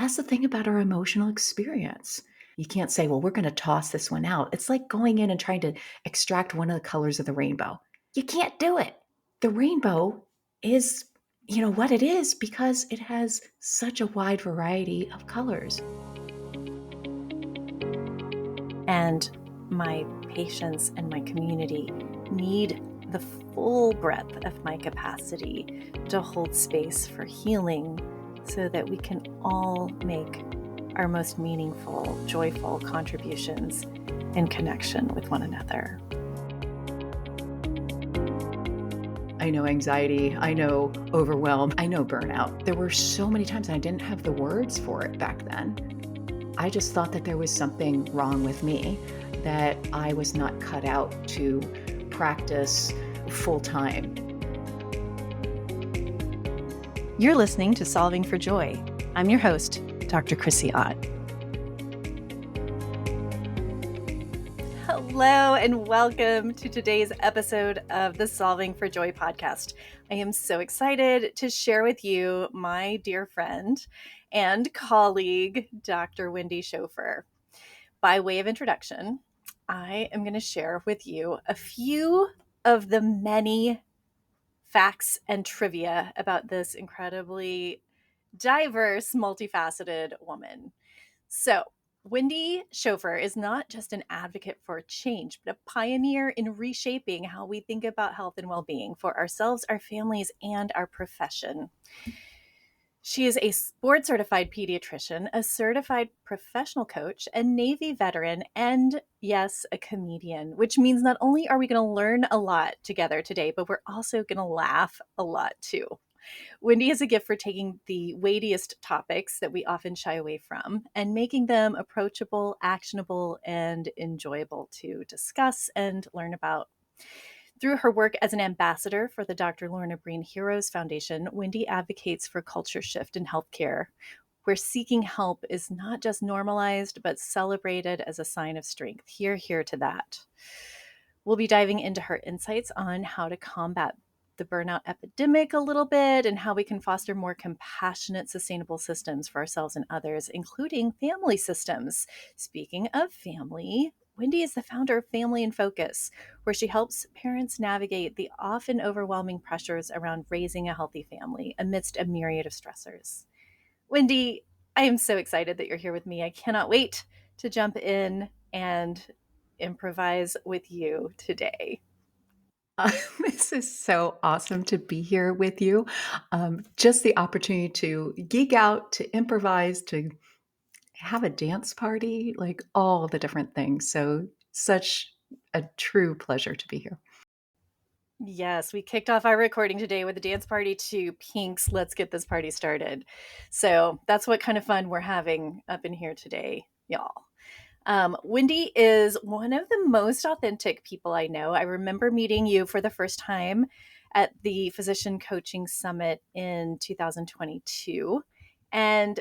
that's the thing about our emotional experience. You can't say, well, we're going to toss this one out. It's like going in and trying to extract one of the colors of the rainbow. You can't do it. The rainbow is, what it is because it has such a wide variety of colors. And my patients and my community need the full breadth of my capacity to hold space for healing so that we can all make our most meaningful, joyful contributions in connection with one another. I know anxiety, I know overwhelm, I know burnout. There were so many times I didn't have the words for it back then. I just thought that there was something wrong with me, that I was not cut out to practice full time. You're listening to Solving for Joy. I'm your host, Dr. Chrissie Ott. Hello and welcome to today's episode of the Solving for Joy podcast. I am so excited to share with you my dear friend and colleague, Dr. Wendy Schofer. By way of introduction, I am going to share with you a few of the many facts and trivia about this incredibly diverse, multifaceted woman. So, Wendy Schofer is not just an advocate for change, but a pioneer in reshaping how we think about health and well-being for ourselves, our families, and our profession. She is a board-certified pediatrician, a certified professional coach, a Navy veteran, and yes, a comedian, which means not only are we going to learn a lot together today, but we're also going to laugh a lot too. Wendy has a gift for taking the weightiest topics that we often shy away from and making them approachable, actionable, and enjoyable to discuss and learn about. Through her work as an ambassador for the Dr. Lorna Breen Heroes Foundation, Wendy advocates for culture shift in healthcare, where seeking help is not just normalized, but celebrated as a sign of strength. Hear to that. We'll be diving into her insights on how to combat the burnout epidemic a little bit and how we can foster more compassionate, sustainable systems for ourselves and others, including family systems. Speaking of family, Wendy is the founder of Family in Focus, where she helps parents navigate the often overwhelming pressures around raising a healthy family amidst a myriad of stressors. Wendy, I am so excited that you're here with me. I cannot wait to jump in and improvise with you today. This is so awesome to be here with you. Just the opportunity to geek out, to improvise, to have a dance party, like all the different things. So, such a true pleasure to be here. Yes, we kicked off our recording today with a dance party to Pink's Let's Get This Party Started. So that's what kind of fun we're having up in here today, y'all. Wendy is one of the most authentic people I know. I remember meeting you for the first time at the Physician Coaching Summit in 2022 and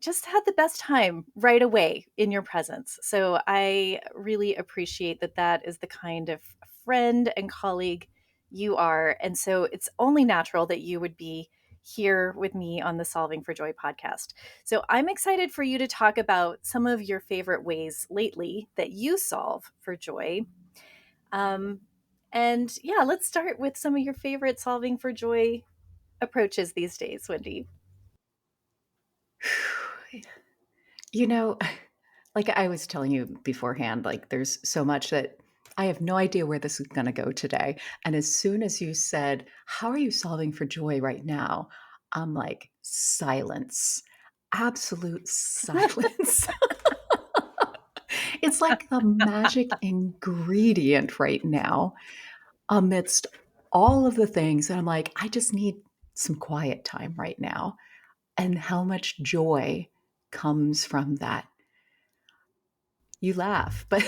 just had the best time right away in your presence. So I really appreciate that is the kind of friend and colleague you are. And so it's only natural that you would be here with me on the Solving for Joy podcast. So I'm excited for you to talk about some of your favorite ways lately that you solve for joy. And yeah, let's start with some of your favorite solving for joy approaches these days, Wendy. You know, like I was telling you beforehand, like there's so much that I have no idea where this is going to go today. And as soon as you said, how are you solving for joy right now? I'm like, silence, absolute silence. It's like the magic ingredient right now amidst all of the things. And I'm like, I just need some quiet time right now. And how much joy comes from that. You laugh, but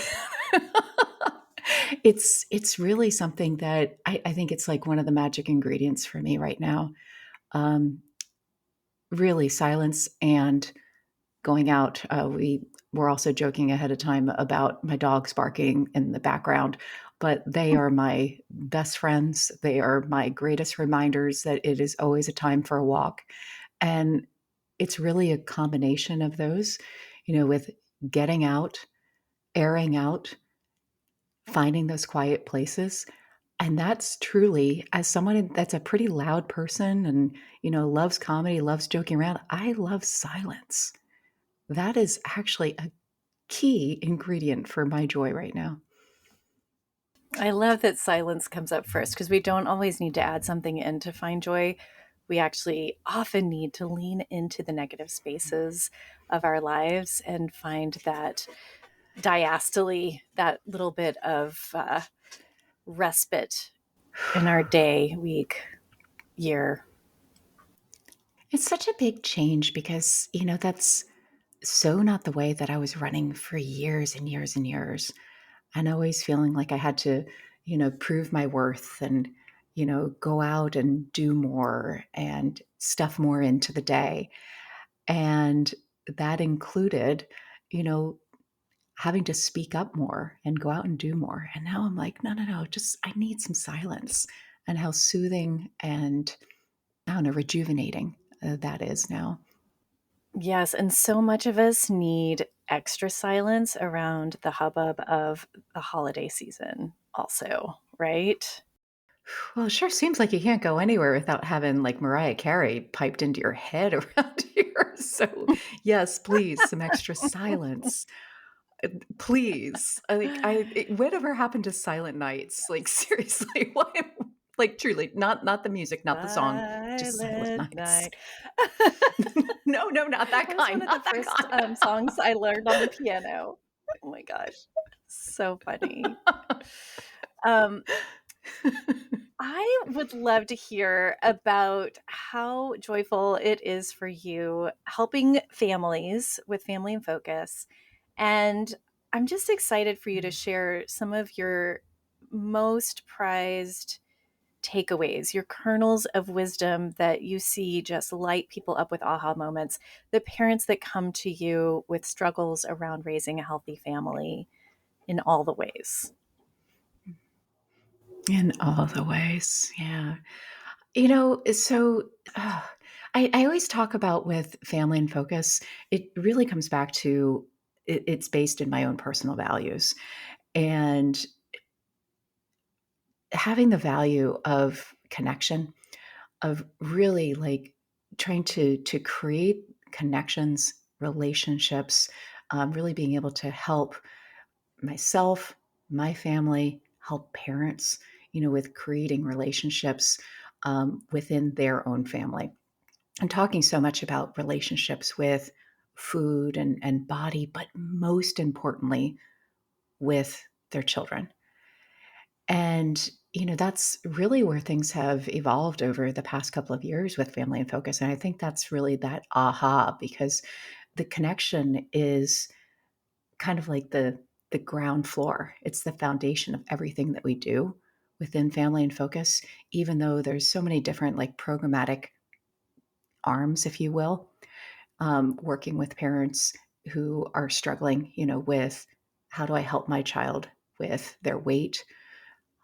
it's really something that I think it's like one of the magic ingredients for me right now. Um, really silence and going out. We were also joking ahead of time about my dogs barking in the background, but they are my best friends. They are my greatest reminders that it is always a time for a walk. And it's really a combination of those, with getting out, airing out, finding those quiet places. And that's truly, as someone that's a pretty loud person and, loves comedy, loves joking around, I love silence. That is actually a key ingredient for my joy right now. I love that silence comes up first because we don't always need to add something in to find joy. We actually often need to lean into the negative spaces of our lives and find that diastole, that little bit of respite in our day, week, year. It's such a big change because, that's so not the way that I was running for years and years and years. And always feeling like I had to, prove my worth and, go out and do more and stuff more into the day. And that included, you know, having to speak up more and go out and do more. And now I'm like, no, no, no, just I need some silence, and how soothing and I don't know, rejuvenating that is now. Yes, and so much of us need extra silence around the hubbub of the holiday season, also, right? Well, it sure seems like you can't go anywhere without having like Mariah Carey piped into your head around here. So, yes, please, some extra silence. Please. Whatever happened to silent nights? Like seriously, why like truly, not the music, not the song, just silent Silent nights. night. No, no, not that That was kind, one of the not that first songs I learned on the piano. Oh my gosh, so funny. Um, kind. I would love to hear about how joyful it is for you helping families with Family in Focus. And I'm just excited for you to share some of your most prized takeaways, your kernels of wisdom that you see just light people up with aha moments, the parents that come to you with struggles around raising a healthy family in all the ways. In all the ways, yeah. So I always talk about with family in focus, it really comes back to it's based in my own personal values. And having the value of connection, of really like trying to create connections, relationships, really being able to help myself, my family, help parents, with creating relationships within their own family. I'm talking so much about relationships with food and body, but most importantly, with their children. And, that's really where things have evolved over the past couple of years with Family in Focus. And I think that's really that aha, because the connection is kind of like the ground floor. It's the foundation of everything that we do within Family in Focus, even though there's so many different like programmatic arms, if you will, working with parents who are struggling, with how do I help my child with their weight,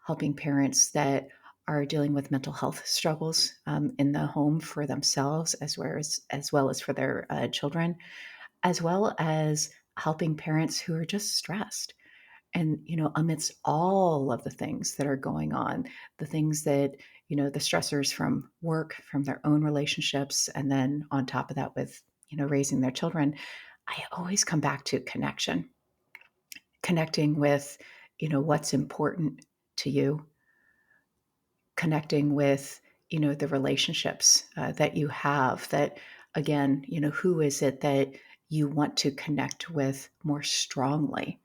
helping parents that are dealing with mental health struggles in the home for themselves as well as for their children, as well as helping parents who are just stressed. And, amidst all of the things that are going on, the things that, the stressors from work, from their own relationships, and then on top of that with, raising their children, I always come back to connection, connecting with, what's important to you, connecting with, the relationships that you have that, again, who is it that you want to connect with more strongly,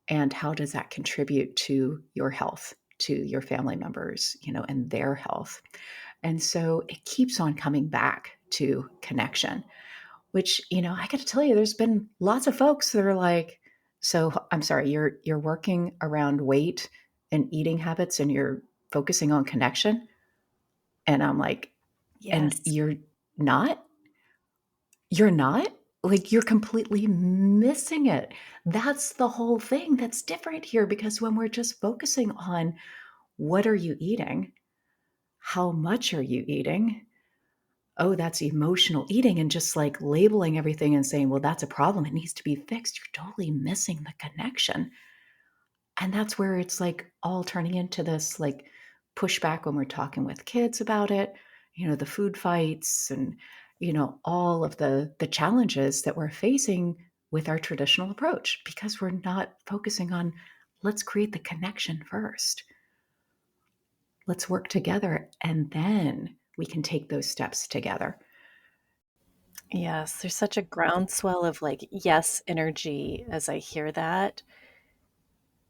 and how does that contribute to your health, to your family members, and their health. And so it keeps on coming back to connection, which, I got to tell you, there's been lots of folks that are like, so I'm sorry, you're working around weight and eating habits and you're focusing on connection. And I'm like, and Yes. not you're not? Like, you're completely missing it. That's the whole thing that's different here, because when we're just focusing on what are you eating? How much are you eating? oh, that's emotional eating, and just like labeling everything and saying, well, that's a problem. It needs to be fixed. You're totally missing the connection. And that's where it's like all turning into this like pushback when we're talking with kids about it, the food fights and, all of the challenges that we're facing with our traditional approach because we're not focusing on let's create the connection first. Let's work together and then we can take those steps together. Yes, there's such a groundswell of like yes energy as I hear that.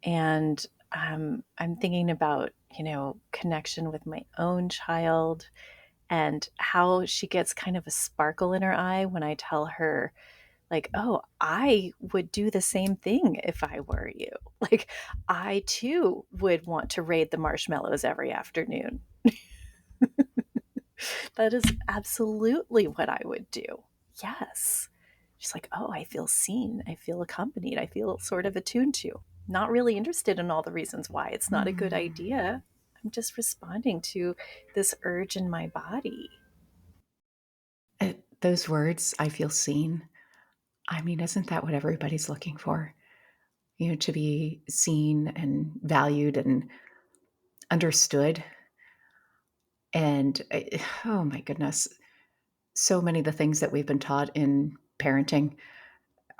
And I'm thinking about, connection with my own child and how she gets kind of a sparkle in her eye when I tell her, like, oh, I would do the same thing if I were you. Like, I too would want to raid the marshmallows every afternoon. That is absolutely what I would do. Yes. She's like, oh, I feel seen. I feel accompanied. I feel sort of attuned to. Not really interested in all the reasons why it's not a good Mm. idea. I'm just responding to this urge in my body. Those words, I feel seen. I mean, isn't that what everybody's looking for? To be seen and valued and understood. And oh my goodness, so many of the things that we've been taught in parenting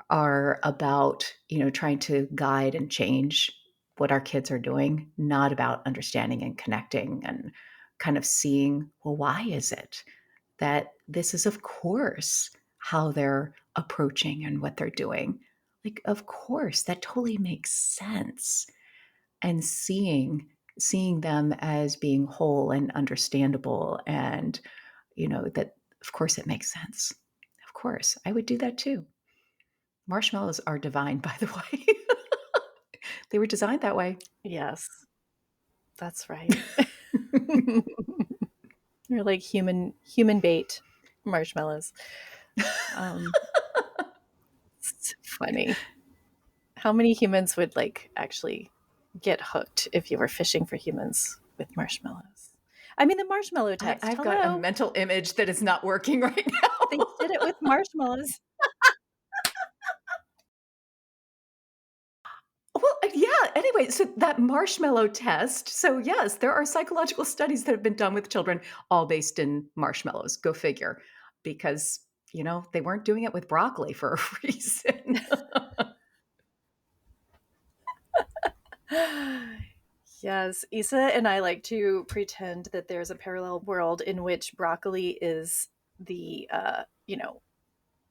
are about, trying to guide and change what our kids are doing, not about understanding and connecting and kind of seeing, well, why is it that this is, of course, how they're approaching and what they're doing? Like, of course, that totally makes sense. And seeing them as being whole and understandable and that of course it makes sense. Of course, I would do that too. Marshmallows are divine, by the way. They were designed that way. Yes, that's right. You're like human bait marshmallows. Um, it's funny. How many humans would like actually get hooked if you were fishing for humans with marshmallows? I mean, the marshmallow test. I've got a Hello. mental image that is not working right now. They did it with marshmallows. Well, yeah, anyway, so that marshmallow test. So, yes, there are psychological studies that have been done with children, all based in marshmallows. Go figure. Because, they weren't doing it with broccoli for a reason. Yes, Issa and I like to pretend that there's a parallel world in which broccoli is the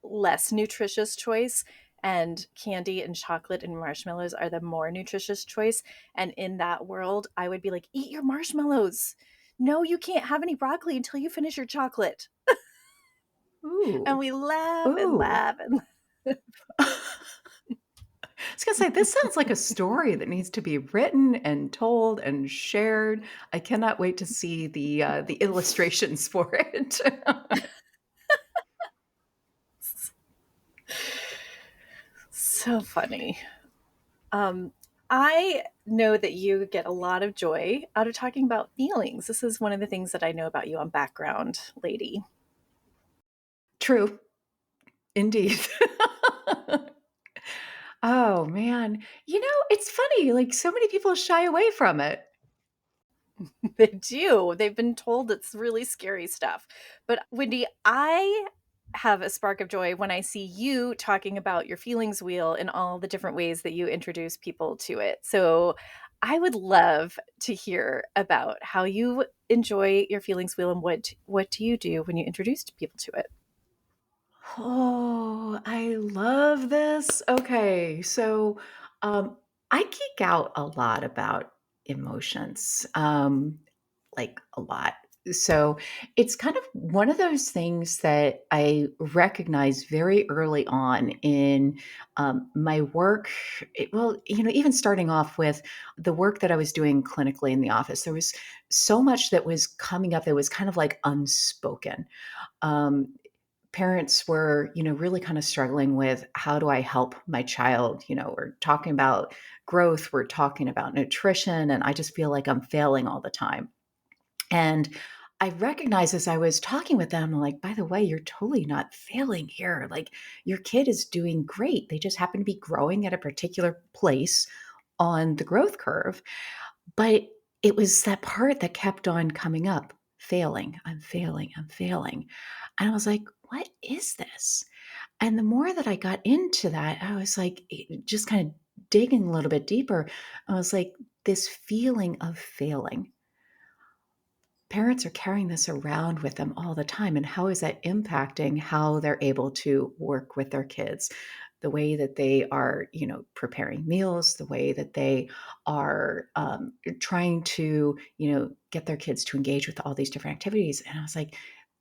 less nutritious choice, and candy and chocolate and marshmallows are the more nutritious choice. And in that world, I would be like, eat your marshmallows. No, you can't have any broccoli until you finish your chocolate. And Ooh. we laugh and Ooh. laugh and I was gonna say, this sounds like a story that needs to be written and told and shared. I cannot wait to see the illustrations for it. so funny. Um, I know that you get a lot of joy out of talking about feelings. This is one of the things that I know about you on Background Lady. True, indeed. Oh man, it's funny. Like so many people shy away from it. They do. They've been told it's really scary stuff. But Wendy, I have a spark of joy when I see you talking about your feelings wheel and all the different ways that you introduce people to it. So I would love to hear about how you enjoy your feelings wheel and what do you do when you introduce people to it? Oh, I love this. Okay, so um, I geek out a lot about emotions, like a lot. So it's kind of one of those things that I recognize very early on in my work. Well, even starting off with the work that I was doing clinically in the office, there was so much that was coming up that was kind of like unspoken. Um, Parents were, really kind of struggling with how do I help my child? We're talking about growth, we're talking about nutrition, and I just feel like I'm failing all the time. And I recognized as I was talking with them, like, by the way, you're totally not failing here. Like, your kid is doing great. They just happen to be growing at a particular place on the growth curve. But it was that part that kept on coming up, failing, I'm failing, I'm failing. And I was like, what is this? And the more that I got into that, I was like, just kind of digging a little bit deeper. I was like, this feeling of failing. Parents are carrying this around with them all the time. And how is that impacting how they're able to work with their kids? The way that they are, preparing meals, the way that they are trying to, get their kids to engage with all these different activities. And I was like,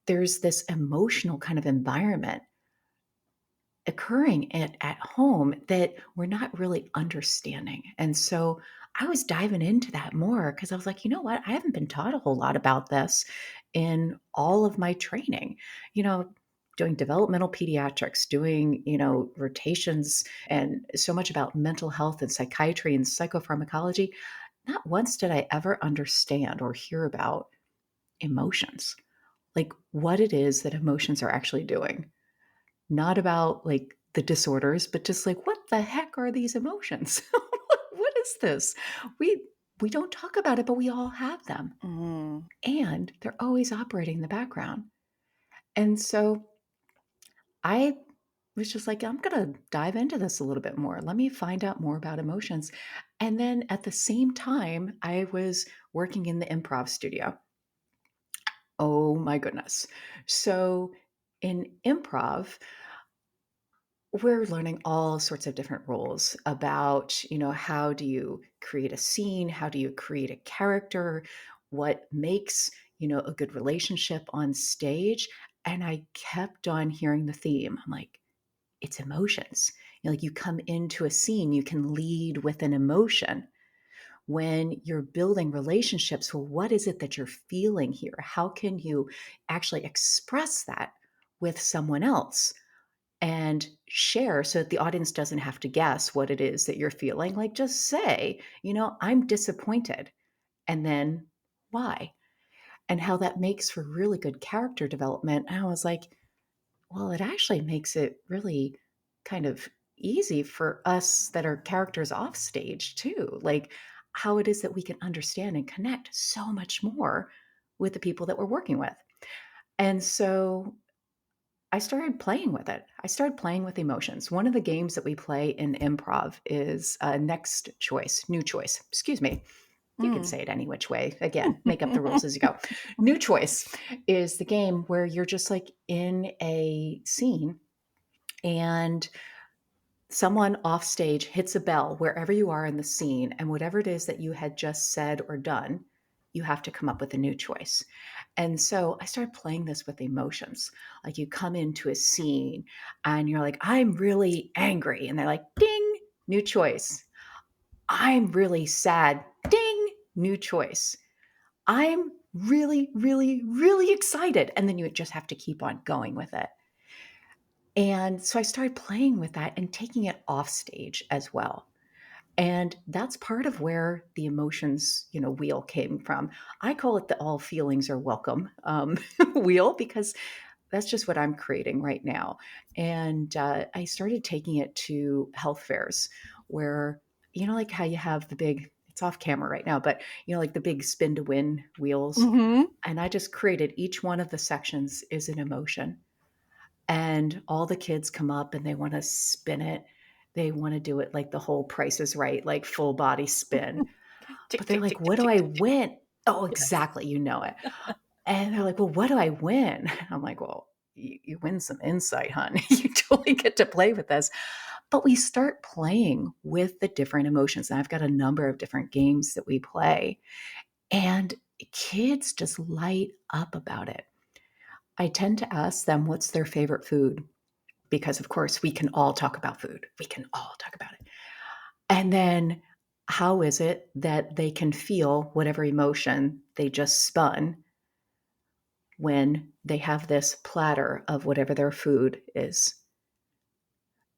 there's this emotional kind of environment occurring at home that we're not really understanding. And so I was diving into that more because I was like, you know what? I haven't been taught a whole lot about this in all of my training. Doing developmental pediatrics, doing, rotations and so much about mental health and psychiatry and psychopharmacology. Not once did I ever understand or hear about emotions, like what it is that emotions are actually doing, not about, like, the disorders, but just like, what the heck are these emotions? What is this? We we don't talk about it, but we all have them, Mm. and they're always operating in the background. And so I was just like, I'm gonna dive into this a little bit more. Let me find out more about emotions. And then at the same time, I was working in the improv studio. Oh my goodness. So in improv, we're learning all sorts of different roles about, how do you create a scene? How do you create a character? What makes, a good relationship on stage? And I kept on hearing the theme. I'm like, it's emotions. Like, you come into a scene, you can lead with an emotion. When you're building relationships, well, what is it that you're feeling here? How can you actually express that with someone else? And share so that the audience doesn't have to guess what it is that you're feeling. Like, just say, I'm disappointed. And then why? And how that makes for really good character development. And I was like, well, it actually makes it really kind of easy for us that are characters off stage too. Like, how it is that we can understand and connect so much more with the people that we're working with. And so I started playing with it. I started playing with emotions. One of the games that we play in improv is next choice, new choice. Excuse me. You can Mm. say it any which way. Again, make up the rules as you go. New choice is the game where you're just like in a scene and someone off stage hits a bell wherever you are in the scene, and whatever it is that you had just said or done, you have to come up with a new choice. And so I started playing this with emotions. Like, you come into a scene and you're like, I'm really angry. And they're like, ding, new choice. I'm really sad. Ding, new choice. I'm really, really, really excited. And then you just have to keep on going with it. And so I started playing with that and taking it off stage as well. And that's part of where the emotions, wheel came from. I call it the all feelings are welcome wheel, because that's just what I'm creating right now. And I started taking it to health fairs where, like how you have the big, it's off camera right now, but, like the big spin to win wheels. Hmm. And I just created each one of the sections is an emotion. And all the kids come up and they want to spin it. They want to do it like the whole Price is Right, like full body spin. Tick, But they're tick, like, tick, what tick, do tick, I tick, tick. win? Oh, Yes. exactly. You know it. And they're like, well, what do I win? I'm like, well, you win some insight, hon. You totally get to play with this. But we start playing with the different emotions. And I've got a number of different games that we play. And kids just light up about it. I tend to ask them what's their favorite food, because of course we can all talk about food. We can all talk about it. And then how is it that they can feel whatever emotion they just spun when they have this platter of whatever their food is?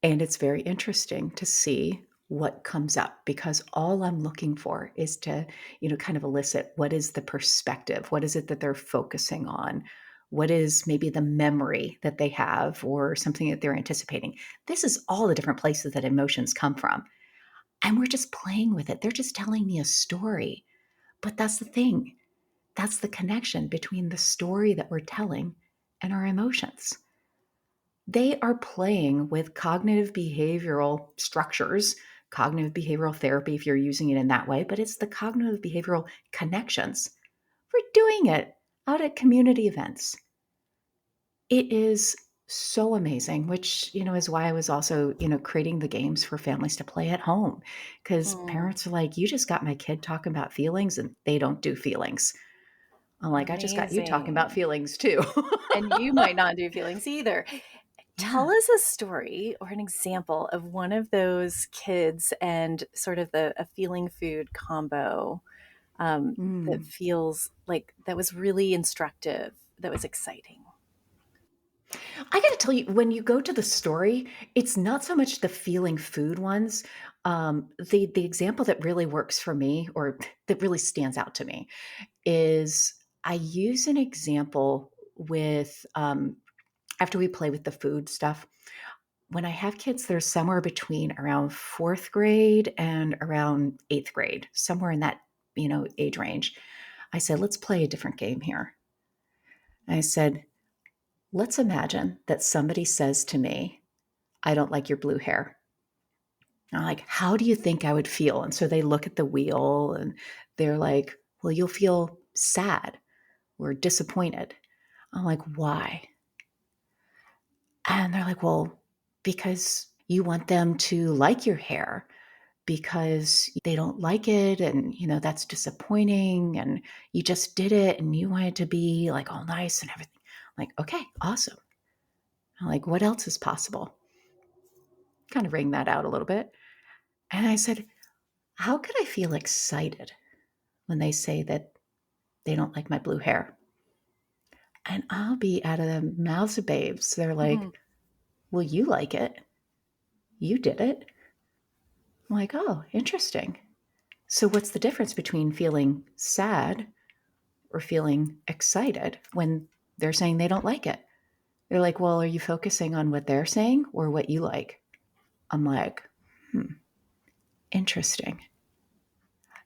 And it's very interesting to see what comes up, because all I'm looking for is to, kind of elicit what is the perspective? What is it that they're focusing on? What is maybe the memory that they have or something that they're anticipating? This is all the different places that emotions come from. And we're just playing with it. They're just telling me a story. But that's the thing. That's the connection between the story that we're telling and our emotions. They are playing with cognitive behavioral structures, cognitive behavioral therapy, if you're using it in that way, but it's the cognitive behavioral connections. We're doing it out at community events. It is so amazing, which, is why I was also, creating the games for families to play at home. Because Mm, parents are like, you just got my kid talking about feelings and they don't do feelings. I'm like, I just got you talking about amazing. feelings too. And you might not do feelings either. Tell Yeah. us a story or an example of one of those kids and sort of a feeling food combo that Mm. feels like that was really instructive, that was exciting. I got to tell you, when you go to the story, it's not so much the feeling food ones. The example that really works for me, or that really stands out to me, is I use an example with after we play with the food stuff. When I have kids, they're somewhere between around fourth grade and around eighth grade, somewhere in that age range. I said, let's play a different game here. I said, let's imagine that somebody says to me, I don't like your blue hair. And I'm like, how do you think I would feel? And so they look at the wheel and they're like, well, you'll feel sad or disappointed. I'm like, why? And they're like, well, because you want them to like your hair because they don't like it. And, that's disappointing. And you just did it and you want it to be like all nice and everything. I'm like, okay, awesome. I'm like, what else is possible? Kind of wring that out a little bit. And I said, how could I feel excited when they say that they don't like my blue hair? And I'll be out of the mouths of babes. They're Mhm. like, well, you like it. You did it. I'm like, oh, interesting. So, what's the difference between feeling sad or feeling excited when they're saying they don't like it? They're like, well, are you focusing on what they're saying or what you like? I'm like, interesting.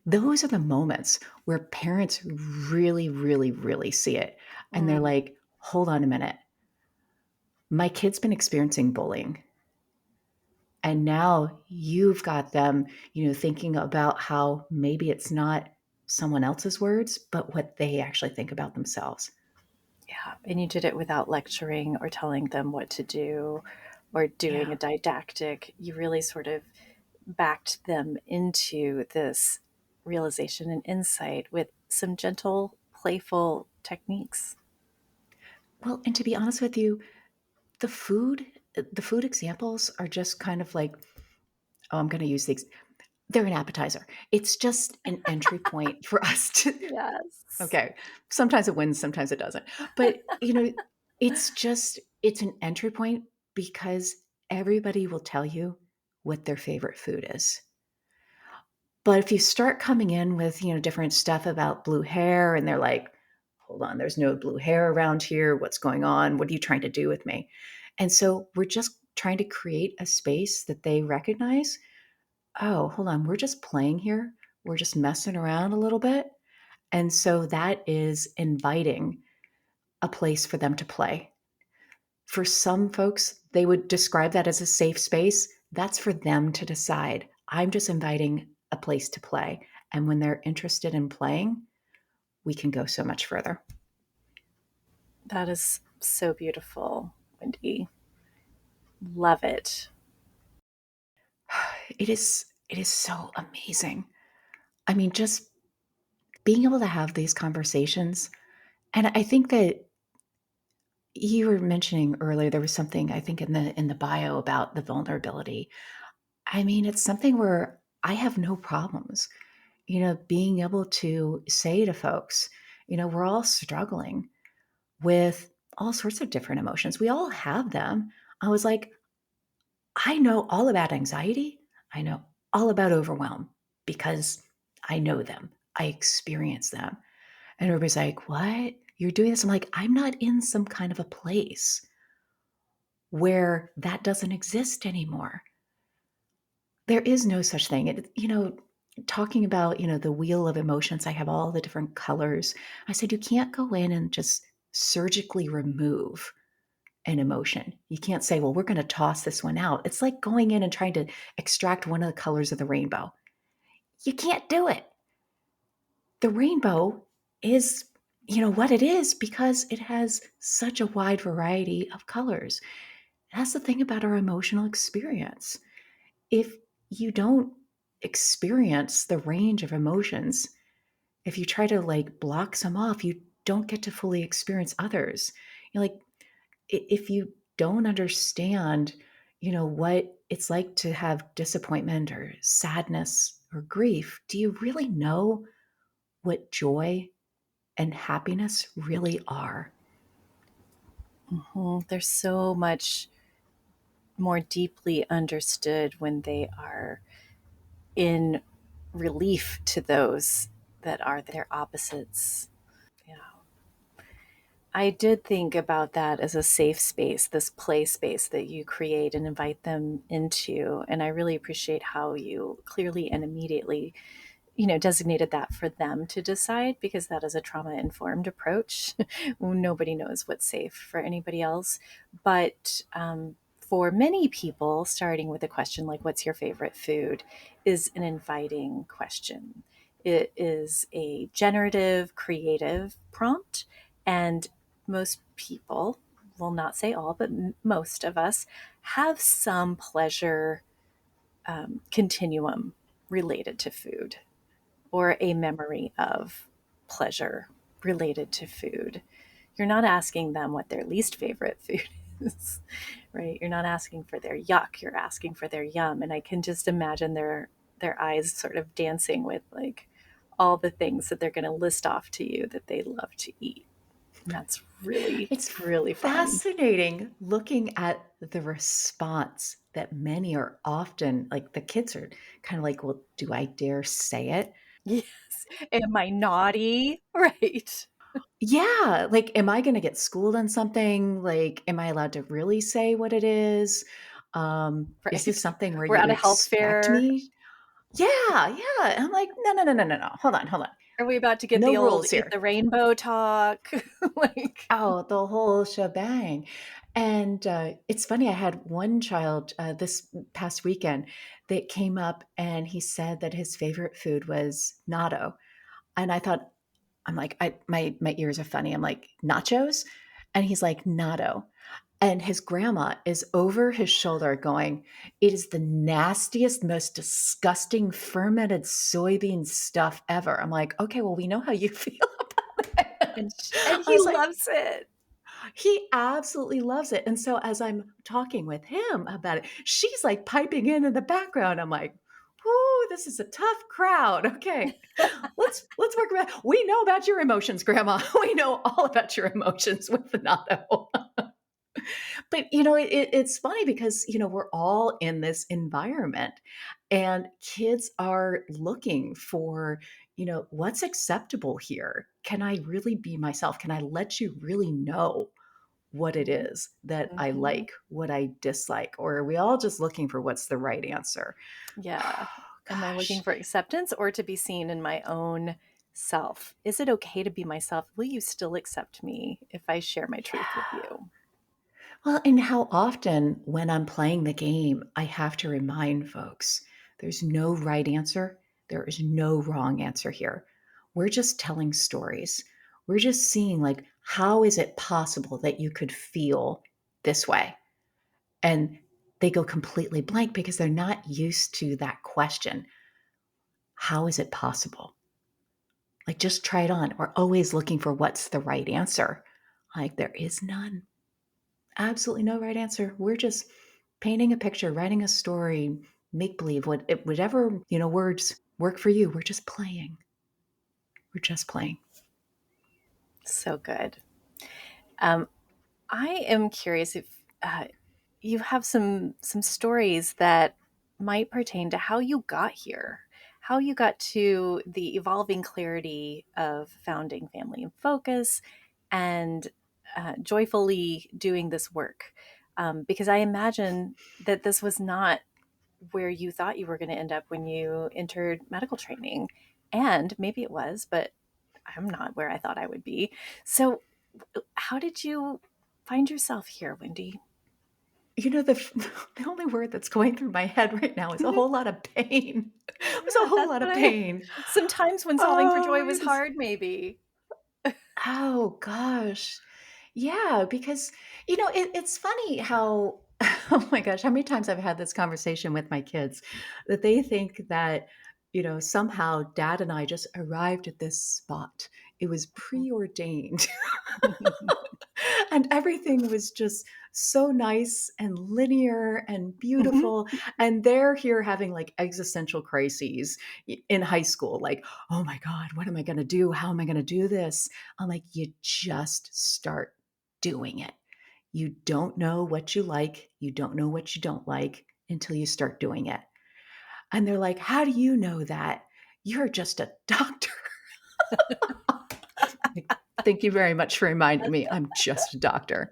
Those are the moments where parents really, really, really see it. And they're Mm. like, hold on a minute. My kid's been experiencing bullying. And now you've got them, thinking about how maybe it's not someone else's words, but what they actually think about themselves. Yeah, and you did it without lecturing or telling them what to do or doing Yeah. a didactic. You really sort of backed them into this realization and insight with some gentle, playful techniques. Well, and to be honest with you, the food, the food examples are just kind of like, oh, I'm going to use these. They're an appetizer. It's just an entry point for us to, Yes. okay. Sometimes it wins, sometimes it doesn't. But, it's an entry point because everybody will tell you what their favorite food is. But if you start coming in with, different stuff about blue hair and they're like, hold on, there's no blue hair around here. What's going on? What are you trying to do with me? And so we're just trying to create a space that they recognize. Oh, hold on, we're just playing here. We're just messing around a little bit. And so that is inviting a place for them to play. For some folks, they would describe that as a safe space. That's for them to decide. I'm just inviting a place to play. And when they're interested in playing, we can go so much further. That is so beautiful, Wendy. Love it. It is so amazing. I mean, just being able to have these conversations. And I think that you were mentioning earlier there was something I think in the bio about the vulnerability. I mean, it's something where I have no problems, being able to say to folks, we're all struggling with all sorts of different emotions. We all have them. I was like, I know all about anxiety. I know all about overwhelm because I know them, I experience them. And everybody's like, "What? You're doing this?" I'm like, "I'm not in some kind of a place where that doesn't exist anymore." There is no such thing. Talking about, the wheel of emotions, I have all the different colors. I said, you can't go in and just surgically remove an emotion. You can't say, well, we're going to toss this one out. It's like going in and trying to extract one of the colors of the rainbow. You can't do it. The rainbow is, what it is because it has such a wide variety of colors. That's the thing about our emotional experience. If you don't experience the range of emotions, if you try to like block some off, you don't get to fully experience others. Like if you don't understand, what it's like to have disappointment or sadness or grief, do you really know what joy and happiness really are? They're so much more deeply understood when they are in relief to those that are their opposites. Yeah. I did think about that as a safe space, this play space that you create and invite them into. And I really appreciate how you clearly and immediately designated that for them to decide, because that is a trauma informed approach. Nobody knows what's safe for anybody else. But for many people, starting with a question like, what's your favorite food, is an inviting question. It is a generative, creative prompt. And most people, will not say all, but most of us have some pleasure continuum related to food, or a memory of pleasure related to food. You're not asking them what their least favorite food is, right? You're not asking for their yuck, you're asking for their yum. And I can just imagine their eyes sort of dancing with like all the things that they're going to list off to you that they love to eat. And that's really, It's really fun. fascinating looking at the response that many are often like the kids are kind of like, well, do I dare say it? Yes. Am I naughty? Right. Yeah, like, am I gonna get schooled on something? Like, am I allowed to really say what it is? Is this Right. something where We're you at a health expect fair. me? Yeah, yeah. I'm like, no, no, no, no, no, no. Hold on, hold on. Are we about to get No the old rules eat here. the rainbow talk? Like, Oh, the whole shebang. And it's funny, I had one child this past weekend that came up and he said that his favorite food was natto. And I thought, I'm like, my ears are funny. I'm like, nachos? And he's like, natto. And his grandma is over his shoulder going, it is the nastiest, most disgusting fermented soybean stuff ever. I'm like, okay, well, we know how you feel about it. and I he was like, loves it. he absolutely loves it. And so as I'm talking with him about it, she's like piping in the background. I'm like, "Whoo, this is a tough crowd. Okay, let's work around. We know about your emotions, Grandma. We know all about your emotions with the natto." But it's funny because we're all in this environment, and kids are looking for what's acceptable here. Can I really be myself? Can I let you really know what it is that I Mhm. like, what I dislike, or are we all just looking for what's the right answer? Yeah. Am I looking Gosh. for acceptance or to be seen in my own self? Is it okay to be myself? Will you still accept me if I share my truth with Yeah. you? Well, and how often when I'm playing the game, I have to remind folks there's no right answer. There is no wrong answer here. We're just telling stories. We're just seeing, like, how is it possible that you could feel this way? And they go completely blank because they're not used to that question. How is it possible? Like, just try it on. We're always looking for what's the right answer. Like, there is none. Absolutely no right answer. We're just painting a picture, writing a story, make believe, whatever, words work for you. We're just playing. We're just playing. So good. Um, I am curious if you have some stories that might pertain to how you got here, how you got to the evolving clarity of founding Family in Focus and joyfully doing this work. Because I imagine that this was not where you thought you were going to end up when you entered medical training. And maybe it was, but I'm not where I thought I would be. So, how did you find yourself here, Wendy? The the only word that's going through my head right now is a whole lot of pain. It was a Yeah, whole that's lot what of I pain. sometimes when solving for Oh joy my was goodness. hard, maybe. Oh gosh. Yeah, because it's funny how oh my gosh, how many times I've had this conversation with my kids that they think that somehow dad and I just arrived at this spot. It was preordained. And everything was just so nice and linear and beautiful. And they're here having like existential crises in high school. Like, oh my God, what am I going to do? How am I going to do this? I'm like, you just start doing it. You don't know what you like. You don't know what you don't like until you start doing it. And they're like, how do you know that? You're just a doctor. Like, thank you very much for reminding me. I'm just a doctor.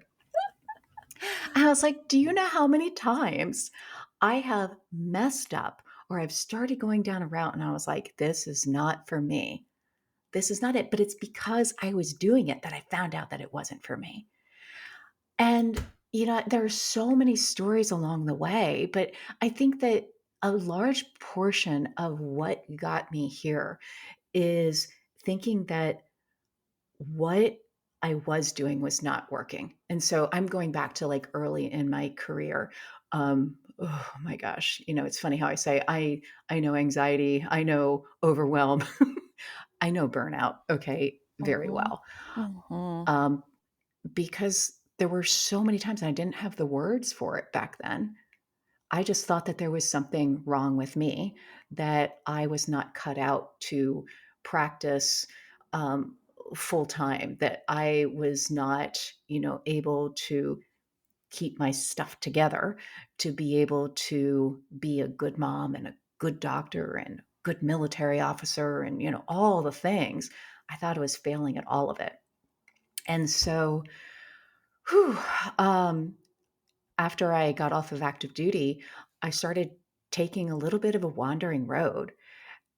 And I was like, do you know how many times I have messed up or I've started going down a route and I was like, this is not for me. This is not it. But it's because I was doing it that I found out that it wasn't for me. And, there are so many stories along the way, but I think that a large portion of what got me here is thinking that what I was doing was not working. And so I'm going back to like early in my career. Oh my gosh, it's funny how I say I know anxiety, I know overwhelm, I know burnout, okay, very Mhm. well. Mhm. Um, because there were so many times and I didn't have the words for it back then. I just thought that there was something wrong with me, that I was not cut out to practice um, full time, that I was not, able to keep my stuff together, to be able to be a good mom and a good doctor and good military officer and, all the things. I thought I was failing at all of it. And so, whew, um, after I got off of active duty, I started taking a little bit of a wandering road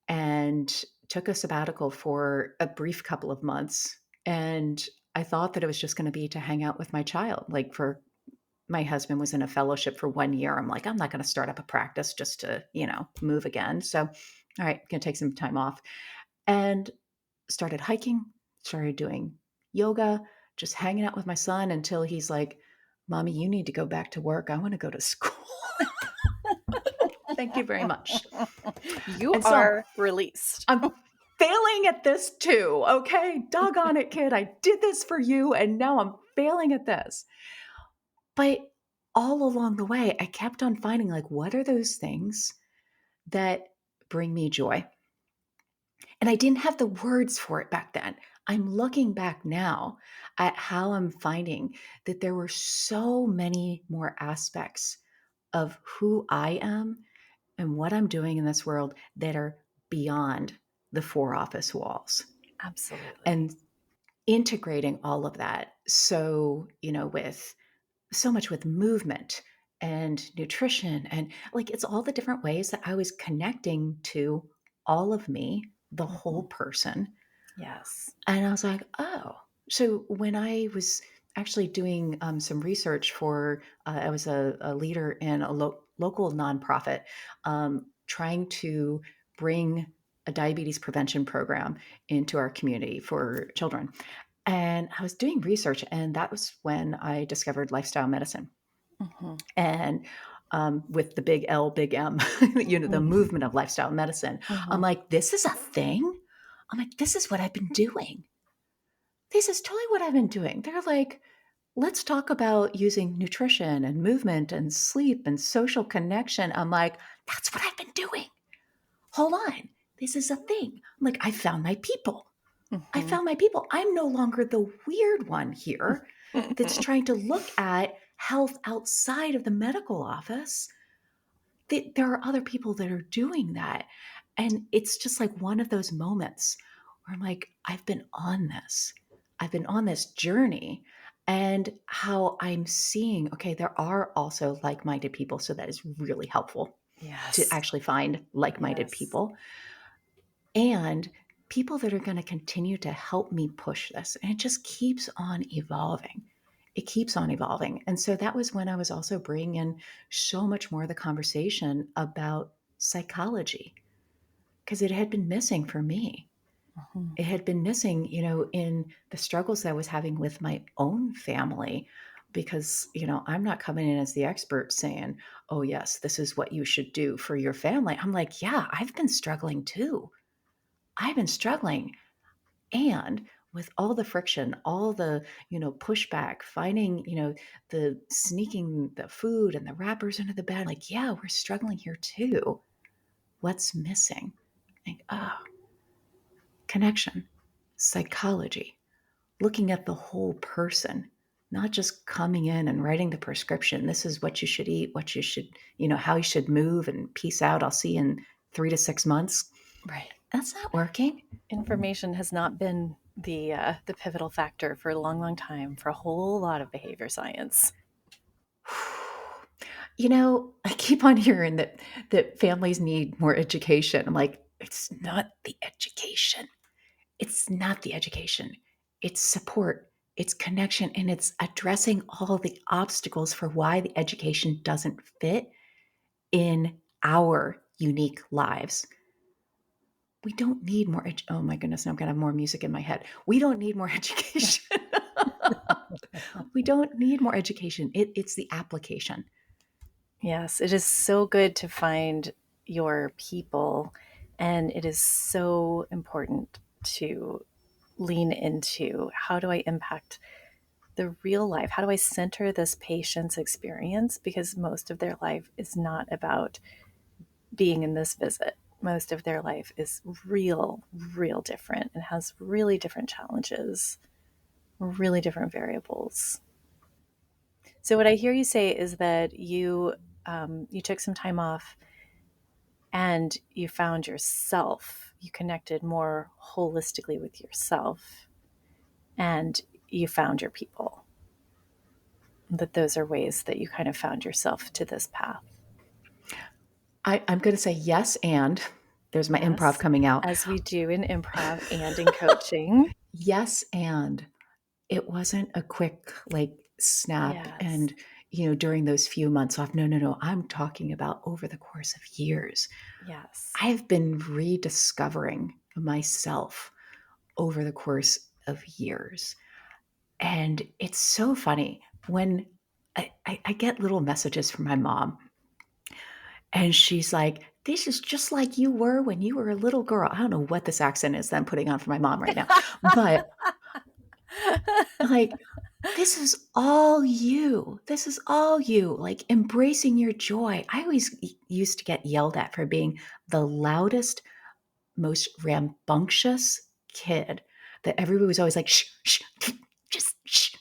and took a sabbatical for a brief couple of months. And I thought that it was just going to be to hang out with my child. Like for my husband was in a fellowship for 1 year. I'm like, I'm not going to start up a practice just to, move again. So, all right, going to take some time off and started hiking, started doing yoga, just hanging out with my son until he's like, Mommy, you need to go back to work. I want to go to school. Thank you very much. You And so are released. I'm failing at this too. Okay. Doggone it, kid. I did this for you. And now I'm failing at this. But all along the way, I kept on finding like, what are those things that bring me joy? And I didn't have the words for it back then. I'm looking back now at how I'm finding that there were so many more aspects of who I am and what I'm doing in this world that are beyond the four office walls. Absolutely. And integrating all of that. So, with so much with movement and nutrition and like it's all the different ways that I was connecting to all of me, the whole Mhm. person. Yes. And I was like, oh. So when I was actually doing some research for, I was a leader in a local nonprofit trying to bring a diabetes prevention program into our community for children. And I was doing research, and that was when I discovered lifestyle medicine. Mhm. And with the big L, big M, the Mhm. movement of lifestyle medicine, I'm Mhm. like, this is a thing. I'm like, this is what I've been doing. This is totally what I've been doing. They're like, let's talk about using nutrition and movement and sleep and social connection. I'm like, that's what I've been doing. Hold on. This is a thing. I'm like, I found my people. I Mhm. found my people. I'm no longer the weird one here that's trying to look at health outside of the medical office. there are other people that are doing that. And it's just like one of those moments where I'm like, I've been on this. I've been on this journey, and how I'm seeing, okay, there are also like minded people. So that is really helpful to Yes. actually find like minded Yes. people and people that are going to continue to help me push this. And it just keeps on evolving. It keeps on evolving. And so that was when I was also bringing in so much more of the conversation about psychology because it had been missing for me. Mhm. It had been missing, in the struggles that I was having with my own family because, I'm not coming in as the expert saying, oh, yes, this is what you should do for your family. I'm like, yeah, I've been struggling too. I've been struggling. And with all the friction, all the, pushback, finding, the sneaking the food and the wrappers under the bed, like, yeah, we're struggling here too. What's missing? Like, connection, psychology, looking at the whole person, not just coming in and writing the prescription. This is what you should eat, what you should, how you should move and peace out. I'll see you in 3 to 6 months. Right. That's not working. Information has not been the pivotal factor for a long, long time for a whole lot of behavior science. I keep on hearing that families need more education. I'm like, it's not the education. It's not the education. It's support, it's connection, and it's addressing all the obstacles for why the education doesn't fit in our unique lives. We don't need more oh my goodness, now I'm gonna have more music in my head. We don't need more education. We don't need more education. It's the application. Yes, it is so good to find your people, and it is so important to lean into how do I impact the real life? How do I center this patient's experience? Because most of their life is not about being in this visit. Most of their life is real different and has really different challenges, really different variables. So what I hear you say is that you took some time off and you found yourself. You connected more holistically with yourself, and you found your people. That those are ways that you kind of found yourself to this path. I'm gonna say yes, and there's my improv Yes, coming out. as we do in improv and in coaching. Yes, and it wasn't a quick, like, snap Yes, and, during those few months off. No, no, no. I'm talking about over the course of years. yes. I've been rediscovering myself over the course of years. And it's so funny when I get little messages from my mom, and she's like, this is just like you were when you were a little girl. I don't know what this accent is that I'm putting on for my mom right now, but like, this is all you. This is all you, like embracing your joy. I always used to get yelled at for being the loudest, most rambunctious kid that everybody was always like, shh, shh, just shh.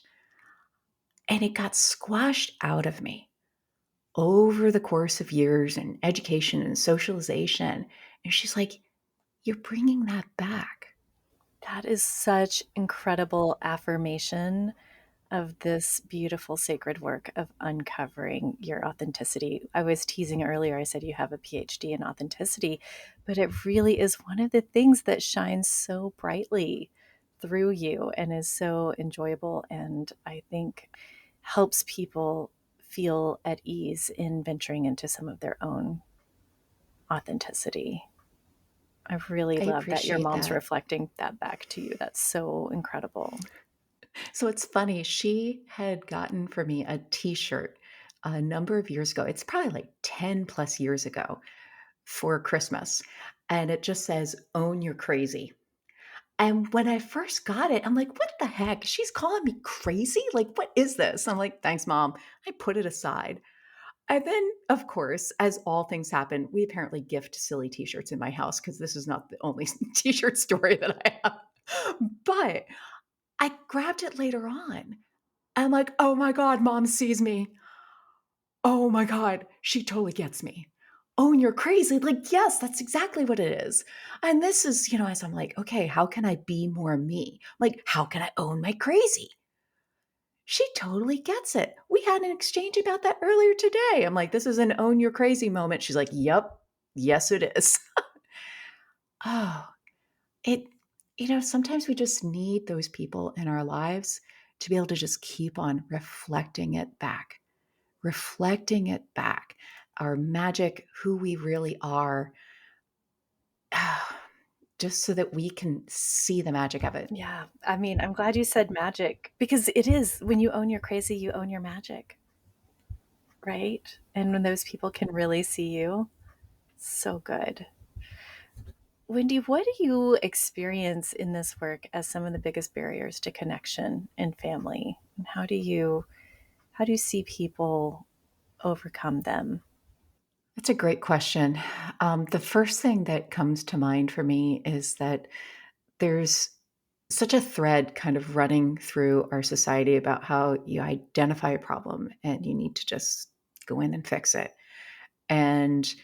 And it got squashed out of me over the course of years and education and socialization. And she's like, you're bringing that back. That is such incredible affirmation of this beautiful sacred work of uncovering your authenticity. I was teasing earlier, I said you have a PhD in authenticity, but it really is one of the things that shines so brightly through you and is so enjoyable, and I think helps people feel at ease in venturing into some of their own authenticity. I really I love that your appreciate mom's that. reflecting that back to you. That's so incredible. So it's funny. She had gotten for me a t shirt a number of years ago. It's probably like 10 plus years ago for Christmas. And it just says, Own Your Crazy. And when I first got it, I'm like, what the heck? She's calling me crazy? Like, what is this? I'm like, thanks, mom. I put it aside. And then, of course, as all things happen, we apparently gift silly t shirts in my house because this is not the only t shirt story that I have. But I grabbed it later on. I'm like, oh my God, mom sees me. Oh my God, she totally gets me. own your crazy. Like, yes, that's exactly what it is. And this is, as I'm like, okay, how can I be more me? Like, how can I own my crazy? She totally gets it. We had an exchange about that earlier today. I'm like, this is an own your crazy moment. She's like, yep, yes, it is. Oh, it, sometimes we just need those people in our lives to be able to just keep on reflecting it back, our magic, who we really are, just so that we can see the magic of it. Yeah. I mean, I'm glad you said magic because it is when you own your crazy, you own your magic, right? And when those people can really see you, so good. Wendy, what do you experience in this work as some of the biggest barriers to connection in family? And how do you see people overcome them? That's a great question. The first thing that comes to mind for me is that there's such a thread kind of running through our society about how you identify a problem and you need to just go in and fix it. And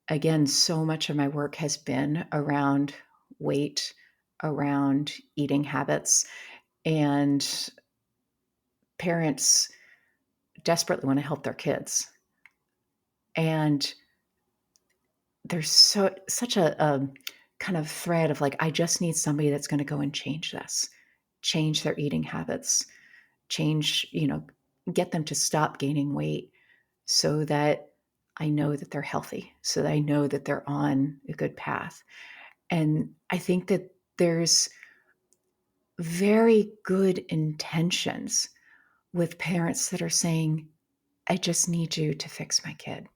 again, so much of my work has been around weight, around eating habits, and parents desperately want to help their kids. And there's such a kind of thread of like, I just need somebody that's going to go and change this, change their eating habits, change, get them to stop gaining weight so that I know that they're healthy, so that I know that they're on a good path. And I think that there's very good intentions with parents that are saying, I just need you to fix my kid.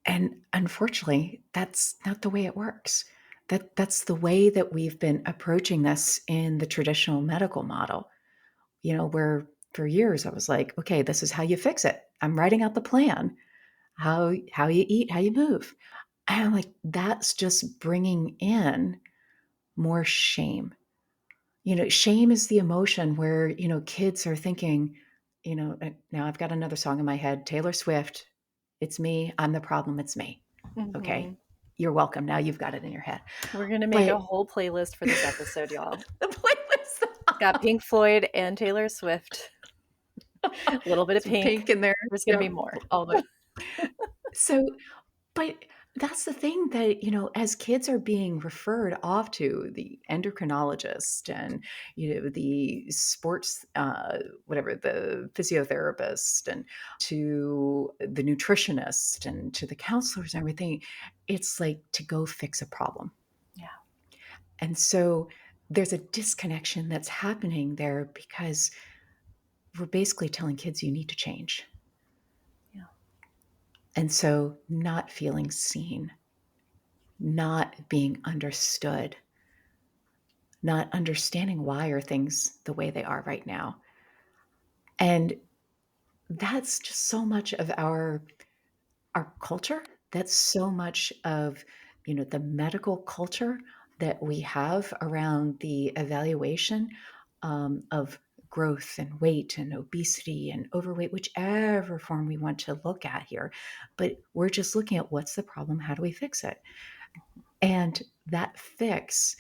And unfortunately, that's not the way it works. That's the way that we've been approaching this in the traditional medical model. Where for years I was like, okay, this is how you fix it. I'm writing out the plan, how you eat, how you move. And I'm like, that's just bringing in more shame. Shame is the emotion where, kids are thinking, now I've got another song in my head, Taylor Swift, it's me, I'm the problem, it's me. Okay. Hmm. You're welcome. Now you've got it in your head. We're going to make a But whole playlist for this episode, y'all. the It's got playlist, Pink Floyd and Taylor Swift, a little bit of some Pink. pink in there. There's going to be Yep. more. All of it. So, but that's the thing that, as kids are being referred off to the endocrinologist and, the sports, whatever, the physiotherapist and to the nutritionist and to the counselors and everything, it's like to go fix a problem. Yeah. And so there's a disconnection that's happening there because we're basically telling kids you need to change. Yeah. And so not feeling seen, not being understood, not understanding why are things the way they are right now. And that's just so much of our culture. That's so much of, the medical culture that we have around the evaluation of growth and weight and obesity and overweight, whichever form we want to look at here. But we're just looking at what's the problem, how do we fix it? And that fix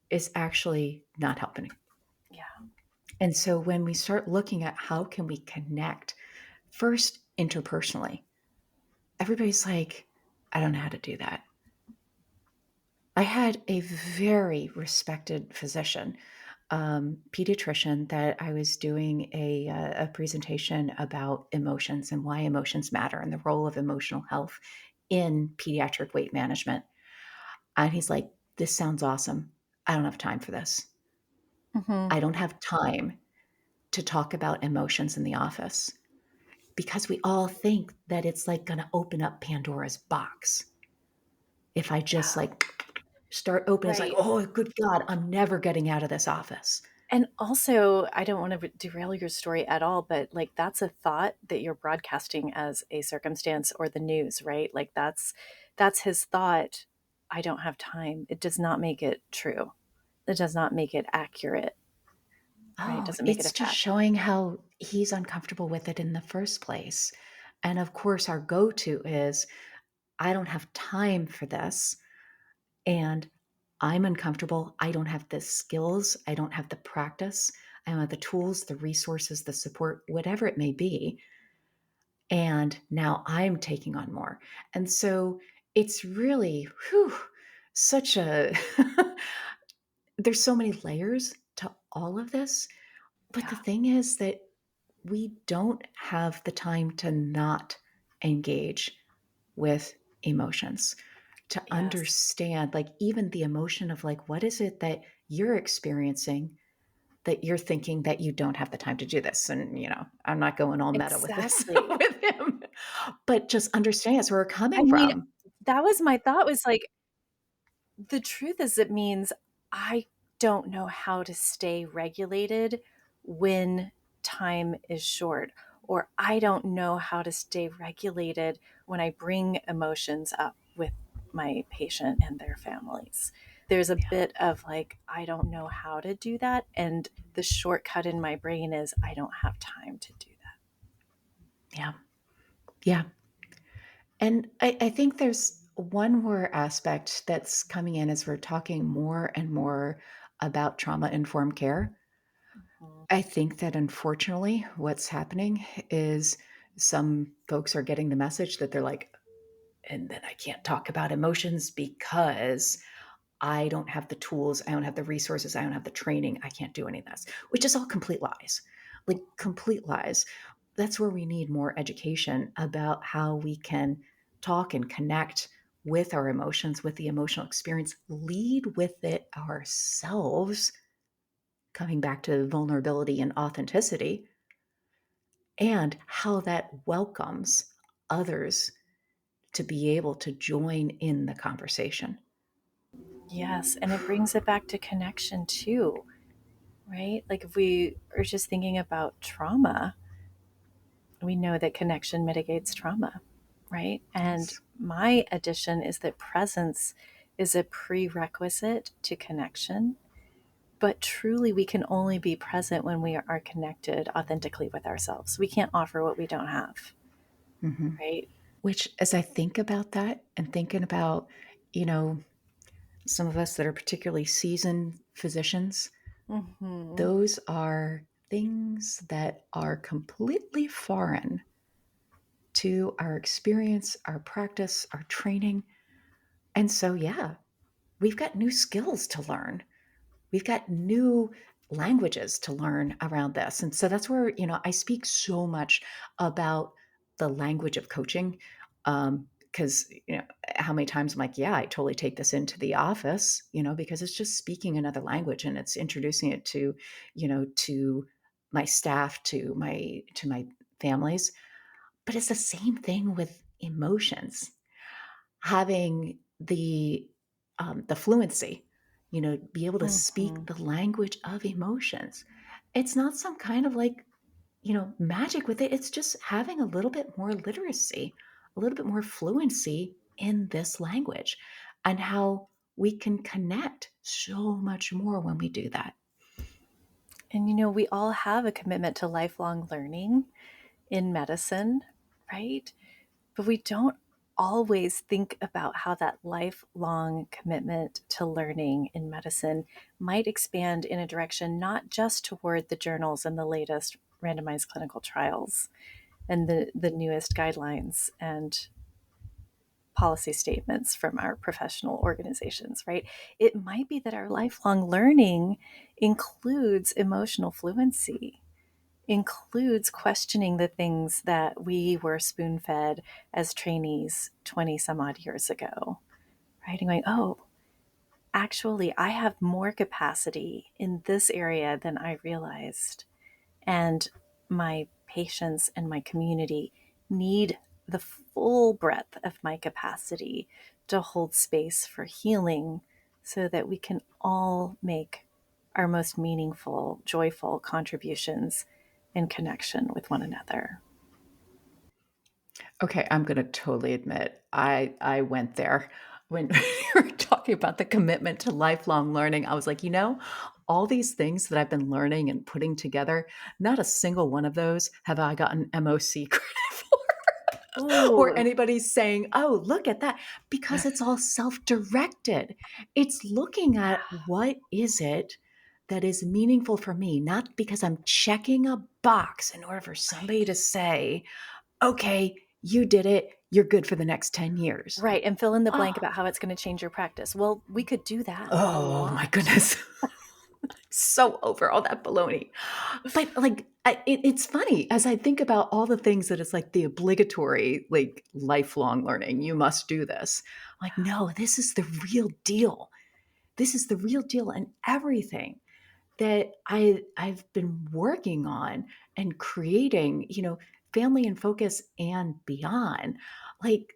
is actually not helping. Yeah. And so when we start looking at how can we connect, first interpersonally, everybody's like, I don't know how to do that. I had a very respected physician, pediatrician, that I was doing a presentation about emotions and why emotions matter and the role of emotional health in pediatric weight management. And he's like, this sounds awesome. I don't have time for this. Hmm. I don't have time to talk about emotions in the office because we all think that it's like going to open up Pandora's box. If I just like start open, it's like, Right. oh, good God, I'm never getting out of this office. And also, I don't want to derail your story at all, but like that's a thought that you're broadcasting as a circumstance or the news, right? Like that's his thought. I don't have time. It does not make it true. It does not make it accurate, right? It Oh, doesn't make it a it's just fact. showing how he's uncomfortable with it in the first place. And of course, our go to is, I don't have time for this. And I'm uncomfortable. I don't have the skills. I don't have the practice. I don't have the tools, the resources, the support, whatever it may be. And now I'm taking on more. And so it's really such a, there's so many layers to all of this. But the Yeah. thing is that we don't have the time to not engage with emotions, to Yes. understand, like, even the emotion of, like, what is it that you're experiencing that you're thinking that you don't have the time to do this? And, I'm not going all meta with this Exactly. with him, but just understand it's where we're I coming mean, from. that was my thought was like, the truth is it means I don't know how to stay regulated when time is short, or I don't know how to stay regulated when I bring emotions up with my patient and their families. There's a Yeah. bit of like, I don't know how to do that. And the shortcut in my brain is I don't have time to do that. Yeah. Yeah. And I think there's one more aspect that's coming in as we're talking more and more about trauma informed care. Mhm. I think that unfortunately, what's happening is some folks are getting the message that they're like, and then I can't talk about emotions because I don't have the tools, I don't have the resources, I don't have the training, I can't do any of this, which is all complete lies. Like complete lies. That's where we need more education about how we can talk and connect with our emotions, with the emotional experience, lead with it ourselves, coming back to vulnerability and authenticity, and how that welcomes others to be able to join in the conversation. Yes. And it brings it back to connection too, right? Like if we are just thinking about trauma, we know that connection mitigates trauma, right? And Yes. my addition is that presence is a prerequisite to connection. But truly, we can only be present when we are connected authentically with ourselves. We can't offer what we don't have, Hmm. right? Which, as I think about that and thinking about, you know, some of us that are particularly seasoned physicians, Mm-hmm. those are things that are completely foreign to our experience, our practice, our training. And so, yeah, we've got new skills to learn. We've got new languages to learn around this. And so that's where, I speak so much about the language of coaching. Because, how many times I'm like, yeah, I totally take this into the office, because it's just speaking another language and it's introducing it to my staff, to my families. But it's the same thing with emotions, having the fluency, be able to Mm-hmm. speak the language of emotions. It's not some kind of like, magic with it. It's just having a little bit more literacy, a little bit more fluency in this language, and how we can connect so much more when we do that. And we all have a commitment to lifelong learning in medicine, right? But we don't always think about how that lifelong commitment to learning in medicine might expand in a direction not just toward the journals and the latest randomized clinical trials and the newest guidelines and policy statements from our professional organizations, right? It might be that our lifelong learning includes emotional fluency, includes questioning the things that we were spoon fed as trainees 20 some odd years ago, right? And going, oh, actually, I have more capacity in this area than I realized. And my patients and my community need the full breadth of my capacity to hold space for healing so that we can all make our most meaningful, joyful contributions in connection with one another. Okay, I'm going to totally admit I went there when you were talking about the commitment to lifelong learning. I was like, all these things that I've been learning and putting together, not a single one of those have I gotten MOC credit for. or Ooh, anybody saying, oh, look at that, because it's all self-directed. It's looking at what is it that is meaningful for me, not because I'm checking a box in order for somebody to say, okay, you did it, you're good for the next 10 years. right. And fill in the blank Oh, about how it's going to change your practice. Well, we could do that a oh my lot. goodness. So over all that baloney. But like, it's funny as I think about all the things that it's like the obligatory, like lifelong learning. You must do this. Like, no, this is the real deal. This is the real deal, and everything that I've been working on and creating. Family and focus and beyond. Like,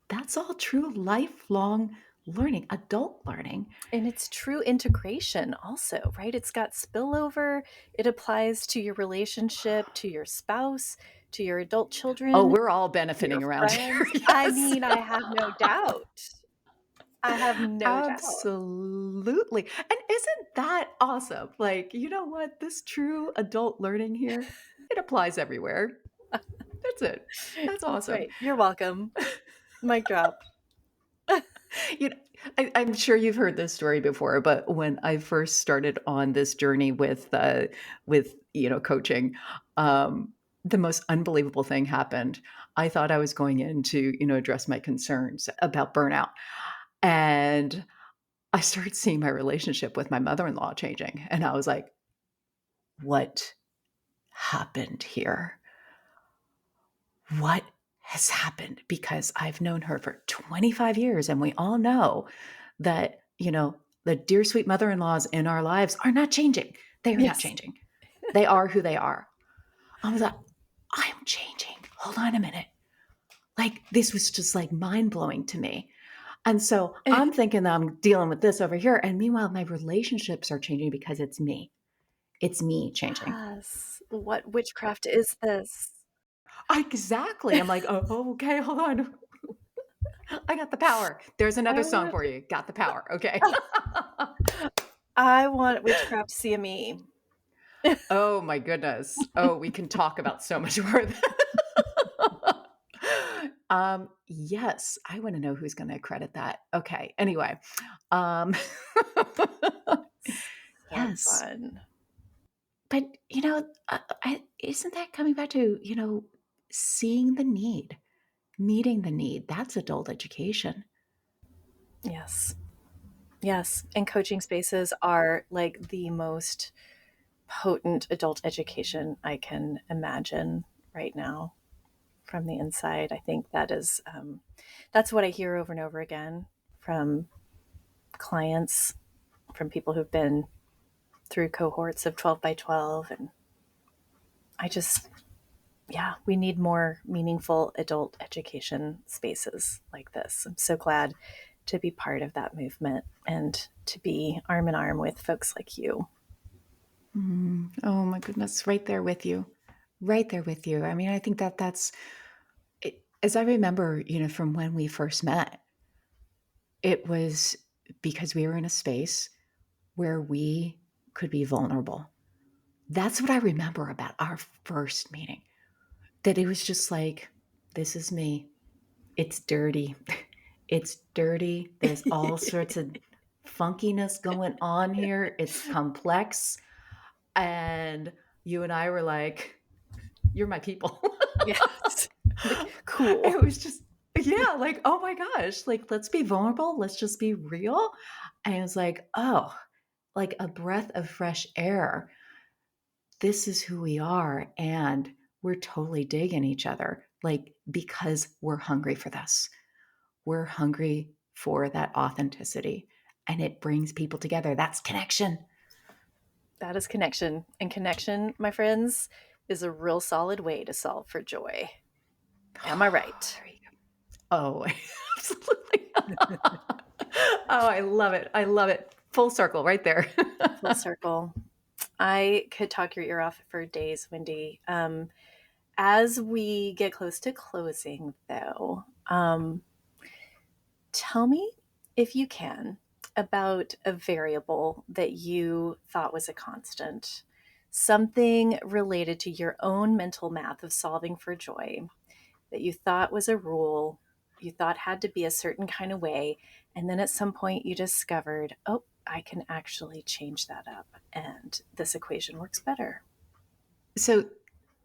that's all true lifelong learning, adult learning. And it's true integration also, right? It's got spillover. It applies to your relationship, to your spouse, to your adult Oh, children, we're all to your benefiting around here. friends. I Yes. mean, I have no doubt. I have no doubt. Absolutely. And isn't that awesome? Like, you know what? This true adult learning here, it applies everywhere. That's it. That's That's awesome. right. You're welcome. Mic drop. You know, I'm sure you've heard this story before, but when I first started on this journey with coaching, the most unbelievable thing happened. I thought I was going in to address my concerns about burnout, and I started seeing my relationship with my mother-in-law changing, and I was like, "What happened here? What has happened?" Because I've known her for 25 years, and we all know that, the dear sweet mother-in-laws in our lives are not changing. They are not Yes. changing. They are who they are. I was like, "I'm changing. Hold on a minute." Like, this was just, like, mind-blowing to me. And so I'm thinking that I'm dealing with this over here, and meanwhile, my relationships are changing because it's me. It's me changing. Yes. What witchcraft is this? Exactly. I'm like, "Oh, okay, hold on. I got the power. There's another I song want for you. Got the power." Okay. I want witchcraft CME. Oh my goodness. Oh, we can talk about so much more. Yes, I want to know who's going to credit that. Okay. Anyway, um, So yes, fun. but isn't that coming back to seeing the need, meeting the need? That's adult education. Yes. Yes. And coaching spaces are like the most potent adult education I can imagine right now from the inside. I think that's what I hear over and over again from clients, from people who've been through cohorts of 12 by 12. And I just, yeah, we need more meaningful adult education spaces like this. I'm so glad to be part of that movement and to be arm in arm with folks like you. Oh my goodness, right there with you. Right there with you. I mean, I think that's it, as I remember, from when we first met, it was because we were in a space where we could be vulnerable. That's what I remember about our first meeting. That it was just like, this is me. It's dirty. It's dirty. There's all sorts of funkiness going on here. It's complex. And you and I were like, you're my people. Yes. Like, cool. It was just, yeah, like, oh my gosh, like, let's be vulnerable. Let's just be real. And it was like, oh, like a breath of fresh air. This is who we are. And we're totally digging each other, like, because we're hungry for this. We're hungry for that authenticity. And it brings people together. That's connection. That is connection. And connection, my friends, is a real solid way to solve for joy. Am I right? There you go. Oh, absolutely. Oh, I love it. I love it. Full circle right there. Full circle. I could talk your ear off for days, Wendy. As we get close to closing, though, tell me, if you can, about a variable that you thought was a constant, something related to your own mental math of solving for joy that you thought was a rule, you thought had to be a certain kind of way. And then at some point you discovered, oh, I can actually change that up and this equation works better. So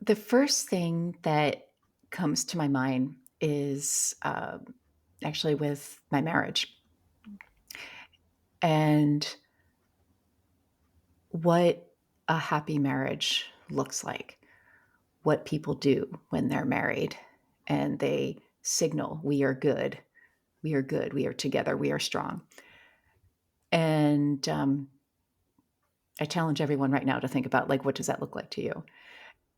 the first thing that comes to my mind is actually with my marriage and what a happy marriage looks like, what people do when they're married and they signal, we are good, we are good, we are together, we are strong. And I challenge everyone right now to think about, like, what does that look like to you?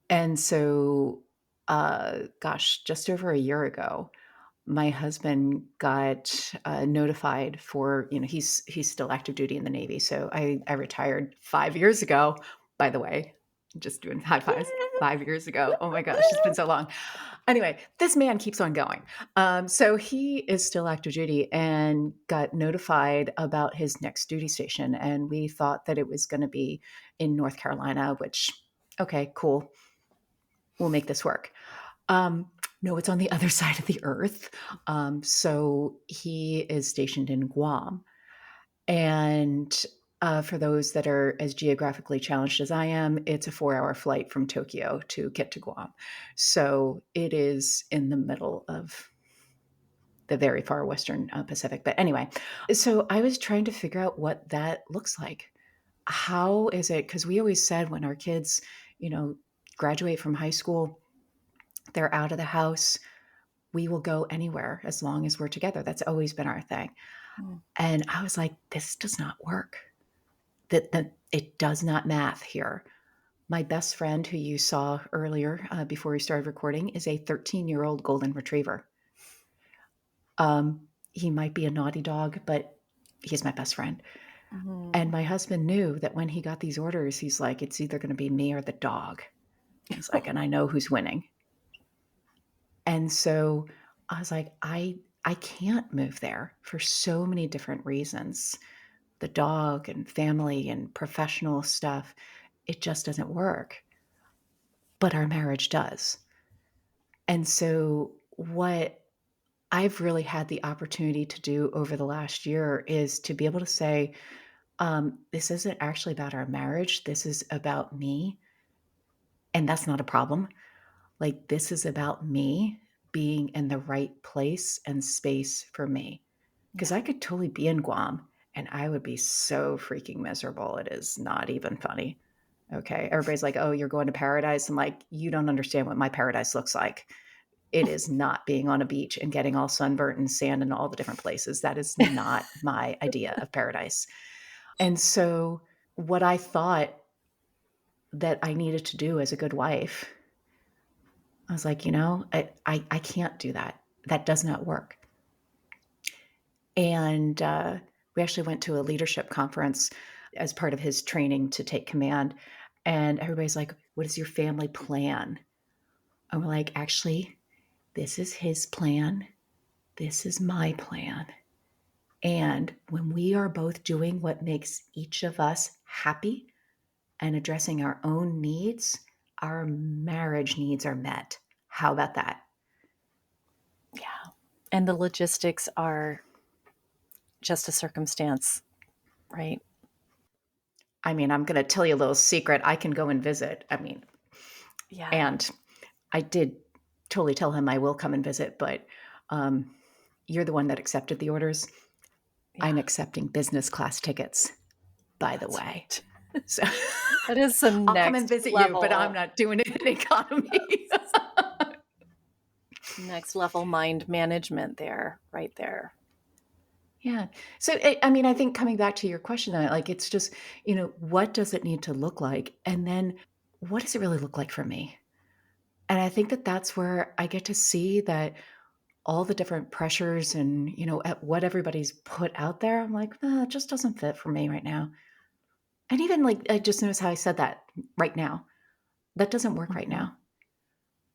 And so, gosh, just over a year ago, my husband got notified for, he's still active duty in the Navy. So I retired 5 years ago, by the way, just doing high fives. 5 years ago. Oh my gosh, it's been so long. Anyway, this man keeps on going. So he is still active duty and got notified about his next duty station. And we thought that it was going to be in North Carolina, which, okay, cool. We'll make this work. No, it's on the other side of the earth. So he is stationed in Guam. And for those that are as geographically challenged as I am, it's a 4-hour flight from Tokyo to get to Guam. So it is in the middle of the very far Western Pacific. But anyway, so I was trying to figure out what that looks like. How is it? Because we always said when our kids, graduate from high school, they're out of the house, we will go anywhere as long as we're together. That's always been our thing. Mm. And I was like, this does not work. That it does not math here. My best friend, who you saw earlier before we started recording, is a 13-year-old golden retriever. He might be a naughty dog, but he's my best friend. And my husband knew that when he got these orders, he's like, it's either going to be me or the dog. He's like, and I know who's winning. And so I was like, I can't move there for so many different reasons. The dog and family and professional stuff, it just doesn't work. But our marriage does. And so what I've really had the opportunity to do over the last year is to be able to say, this isn't actually about our marriage. This is about me. And that's not a problem. Like, this is about me being in the right place and space for me. Because I could totally be in Guam and I would be so freaking miserable. It is not even funny. Okay. Everybody's like, oh, you're going to paradise. I'm like, you don't understand what my paradise looks like. It is not being on a beach and getting all sunburnt and sand in all the different places. That is not my idea of paradise. And so, what I thought that I needed to do as a good wife, I was like, I can't do that. That does not work. And we actually went to a leadership conference as part of his training to take command. And everybody's like, what is your family plan? And we're like, actually, this is his plan. This is my plan. And when we are both doing what makes each of us happy and addressing our own needs, our marriage needs are met. How about that? Yeah. And the logistics are just a circumstance, right? I mean, I'm going to tell you a little secret. I can go and visit. Yeah. And I did totally tell him I will come and visit, but you're the one that accepted the orders. Yeah. I'm accepting business class tickets, by the That's way. right. So That is some I'll come and next visit you, but I'm level, not doing it in economy. next level mind management there, right there. Yeah. So, I think coming back to your question, like, it's just, what does it need to look like? And then what does it really look like for me? And I think that that's where I get to see that all the different pressures and, at what everybody's put out there, I'm like, it just doesn't fit for me right now. And even like, I just noticed how I said that right now. That doesn't work right Mm-hmm. now.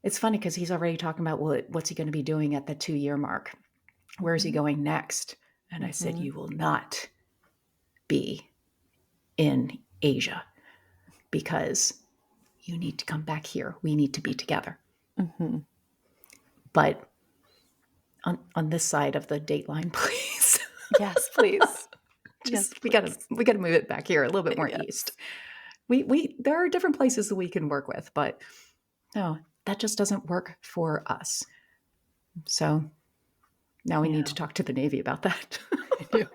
It's funny because he's already talking about what's he going to be doing at the 2-year mark? Where is he Mm-hmm. going next? And I said, Mm-hmm. you will not be in Asia because you need to come back here. We need to be together. Mm-hmm. But on this side of the dateline, please. Yes, please. Yes, Just please. we gotta move it back here a little bit more east. Yes. We there are different places that we can work with, but no, that just doesn't work for us. So now we need Yeah. to talk to the Navy about that. I do.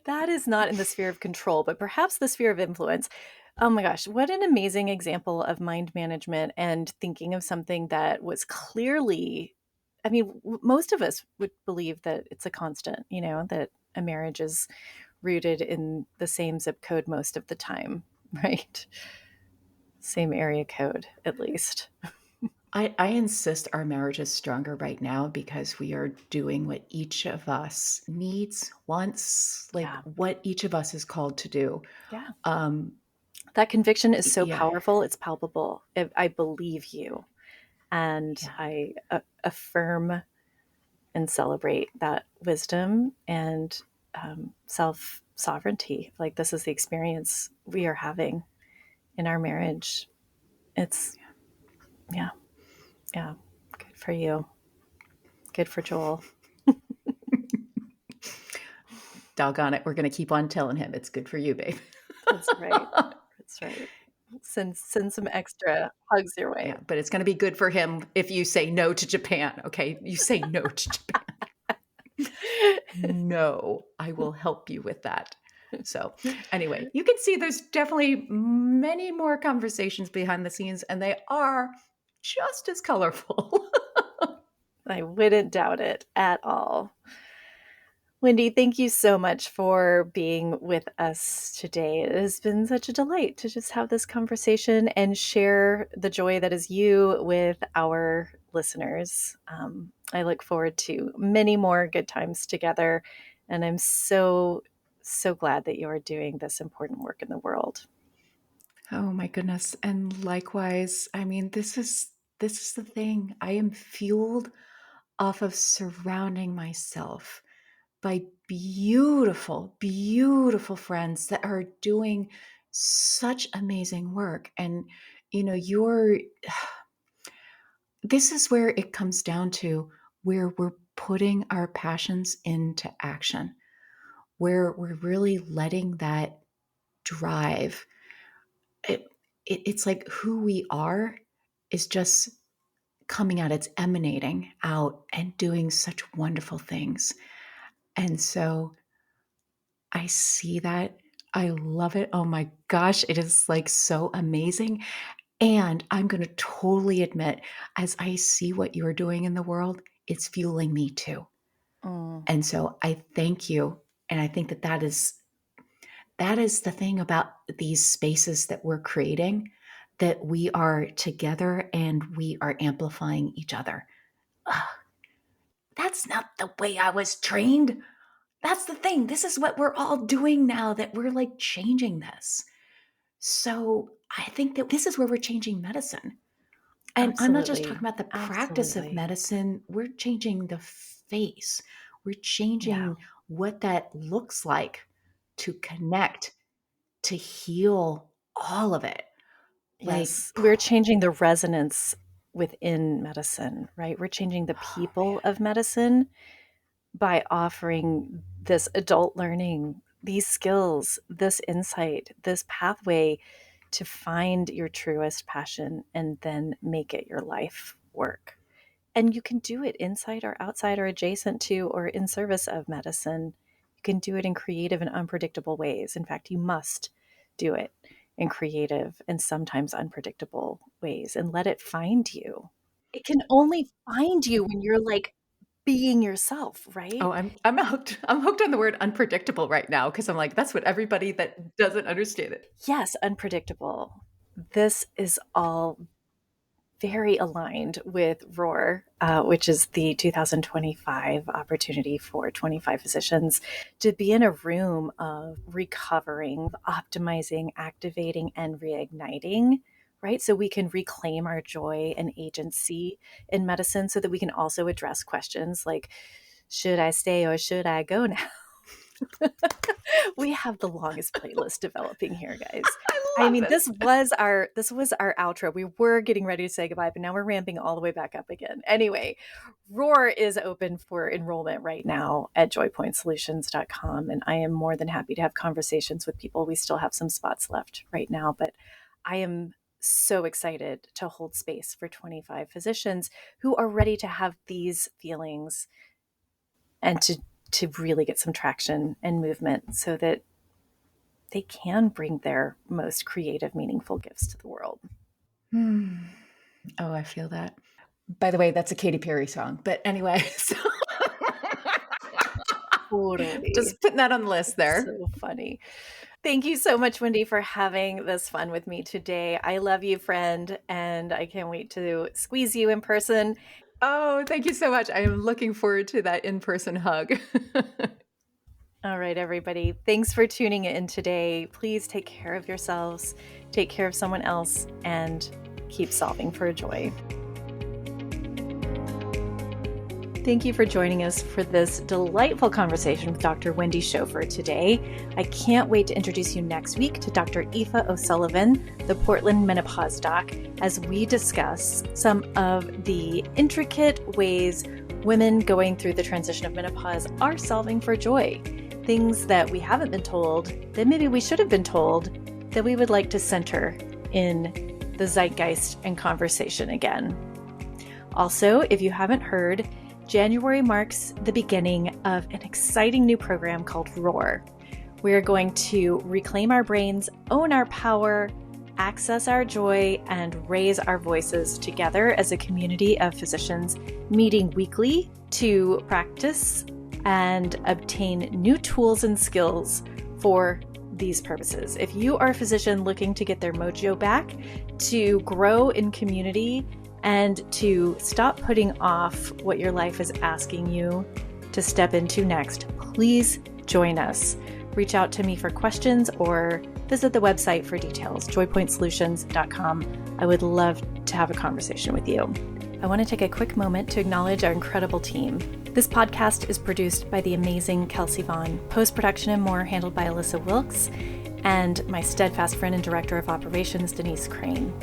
That is not in the sphere of control, but perhaps the sphere of influence. Oh my gosh, what an amazing example of mind management and thinking of something that was clearly, I mean, most of us would believe that it's a constant, that a marriage is rooted in the same zip code most of the time, right? Same area code, at least. I insist our marriage is stronger right now because we are doing what each of us needs, wants, like Yeah. what each of us is called to do. Yeah. Um, That conviction is so yeah, powerful. It's palpable. I believe you. And yeah. I affirm and celebrate that wisdom and self sovereignty. Like, this is the experience we are having in our marriage. It's, yeah, yeah. Good for you. Good for Joel. Doggone it, we're going to keep on telling him it's good for you, babe. That's right. That's right. Send some extra hugs your Yeah, way. but it's going to be good for him if you say no to Japan. Okay, you say no to Japan. No, I will help you with that. So, anyway, you can see there's definitely many more conversations behind the scenes, and they are just as colorful. I wouldn't doubt it at all. Wendy, thank you so much for being with us today. It has been such a delight to just have this conversation and share the joy that is you with our listeners. I look forward to many more good times together, and I'm so, so glad that you are doing this important work in the world. Oh my goodness. And likewise, I mean, this is the thing. I am fueled off of surrounding myself by beautiful, beautiful friends that are doing such amazing work. And you're this is where it comes down to where we're putting our passions into action, where we're really letting that drive. It, it's like who we are is just coming out, it's emanating out and doing such wonderful things. And so I see that. I love it. Oh my gosh, it is like so amazing. And I'm going to totally admit, as I see what you're doing in the world, it's fueling me too. Mm, And so I thank you. And I think that is the thing about these spaces that we're creating, that we are together and we are amplifying each other. Ugh, that's not the way I was trained. That's the thing. This is what we're all doing now, that we're like changing this. So I think that this is where we're changing medicine. And I'm not just talking absolutely. about the practice of Absolutely. medicine, we're changing the face. We're Yeah. changing what that looks like to connect, to heal all of it. Like, Yes, we're changing the resonance within medicine, right? We're changing the oh people of medicine by offering this adult learning, these skills, this insight, this pathway to find your truest passion and then make it your life work. And you can do it inside or outside or adjacent to or in service of medicine. You can do it in creative and unpredictable ways. In fact, you must do it in creative and sometimes unpredictable ways and let it find you. It can only find you when you're like being yourself, right? oh, I'm hooked. I'm hooked on the word unpredictable right now because I'm like, that's what everybody that doesn't understand it. Yes, unpredictable. This is all very aligned with ROAR, which is the 2025 opportunity for 25 physicians to be in a room of recovering, optimizing, activating, and reigniting. Right. So we can reclaim our joy and agency in medicine so that we can also address questions like, should I stay or should I go now? We have the longest playlist developing here, guys. I I love mean, it. this was our outro. We were getting ready to say goodbye, but now we're ramping all the way back up again. Anyway, Roar is open for enrollment right now at joypointsolutions.com, and I am more than happy to have conversations with people. We still have some spots left right now, but I am so excited to hold space for 25 physicians who are ready to have these feelings and to really get some traction and movement so that they can bring their most creative, meaningful gifts to the world. Oh, I feel that. By the way, that's a Katy Perry song. But anyway, so Totally. just putting that on the list there. So funny. Thank you so much, Wendy, for having this fun with me today. I love you, friend, and I can't wait to squeeze you in person. Oh, thank you so much. I am looking forward to that in-person hug. All right, everybody. Thanks for tuning in today. Please take care of yourselves, take care of someone else, and keep solving for joy. Thank you for joining us for this delightful conversation with Dr. Wendy Schofer today. I can't wait to introduce you next week to Dr. Aoife O'Sullivan, the Portland menopause doc, as we discuss some of the intricate ways women going through the transition of menopause are solving for joy. Things that we haven't been told, that maybe we should have been told, that we would like to center in the zeitgeist and conversation again. Also, if you haven't heard, January marks the beginning of an exciting new program called Roar. We are going to reclaim our brains, own our power, access our joy, and raise our voices together as a community of physicians meeting weekly to practice and obtain new tools and skills for these purposes. If you are a physician looking to get their mojo back, to grow in community, and to stop putting off what your life is asking you to step into next, please join us. Reach out to me for questions or visit the website for details, joypointsolutions.com. I would love to have a conversation with you. I want to take a quick moment to acknowledge our incredible team. This podcast is produced by the amazing Kelsey Vaughn, post-production and more handled by Alyssa Wilkes, and my steadfast friend and director of operations, Denise Crane.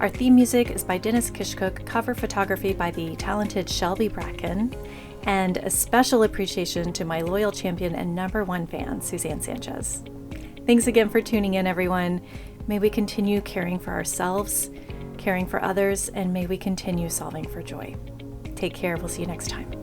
Our theme music is by Dennis Kishcook, cover photography by the talented Shelby Bracken, and a special appreciation to my loyal champion and #1 fan, Suzanne Sanchez. Thanks again for tuning in, everyone. May we continue caring for ourselves, caring for others, and may we continue solving for joy. Take care. We'll see you next time.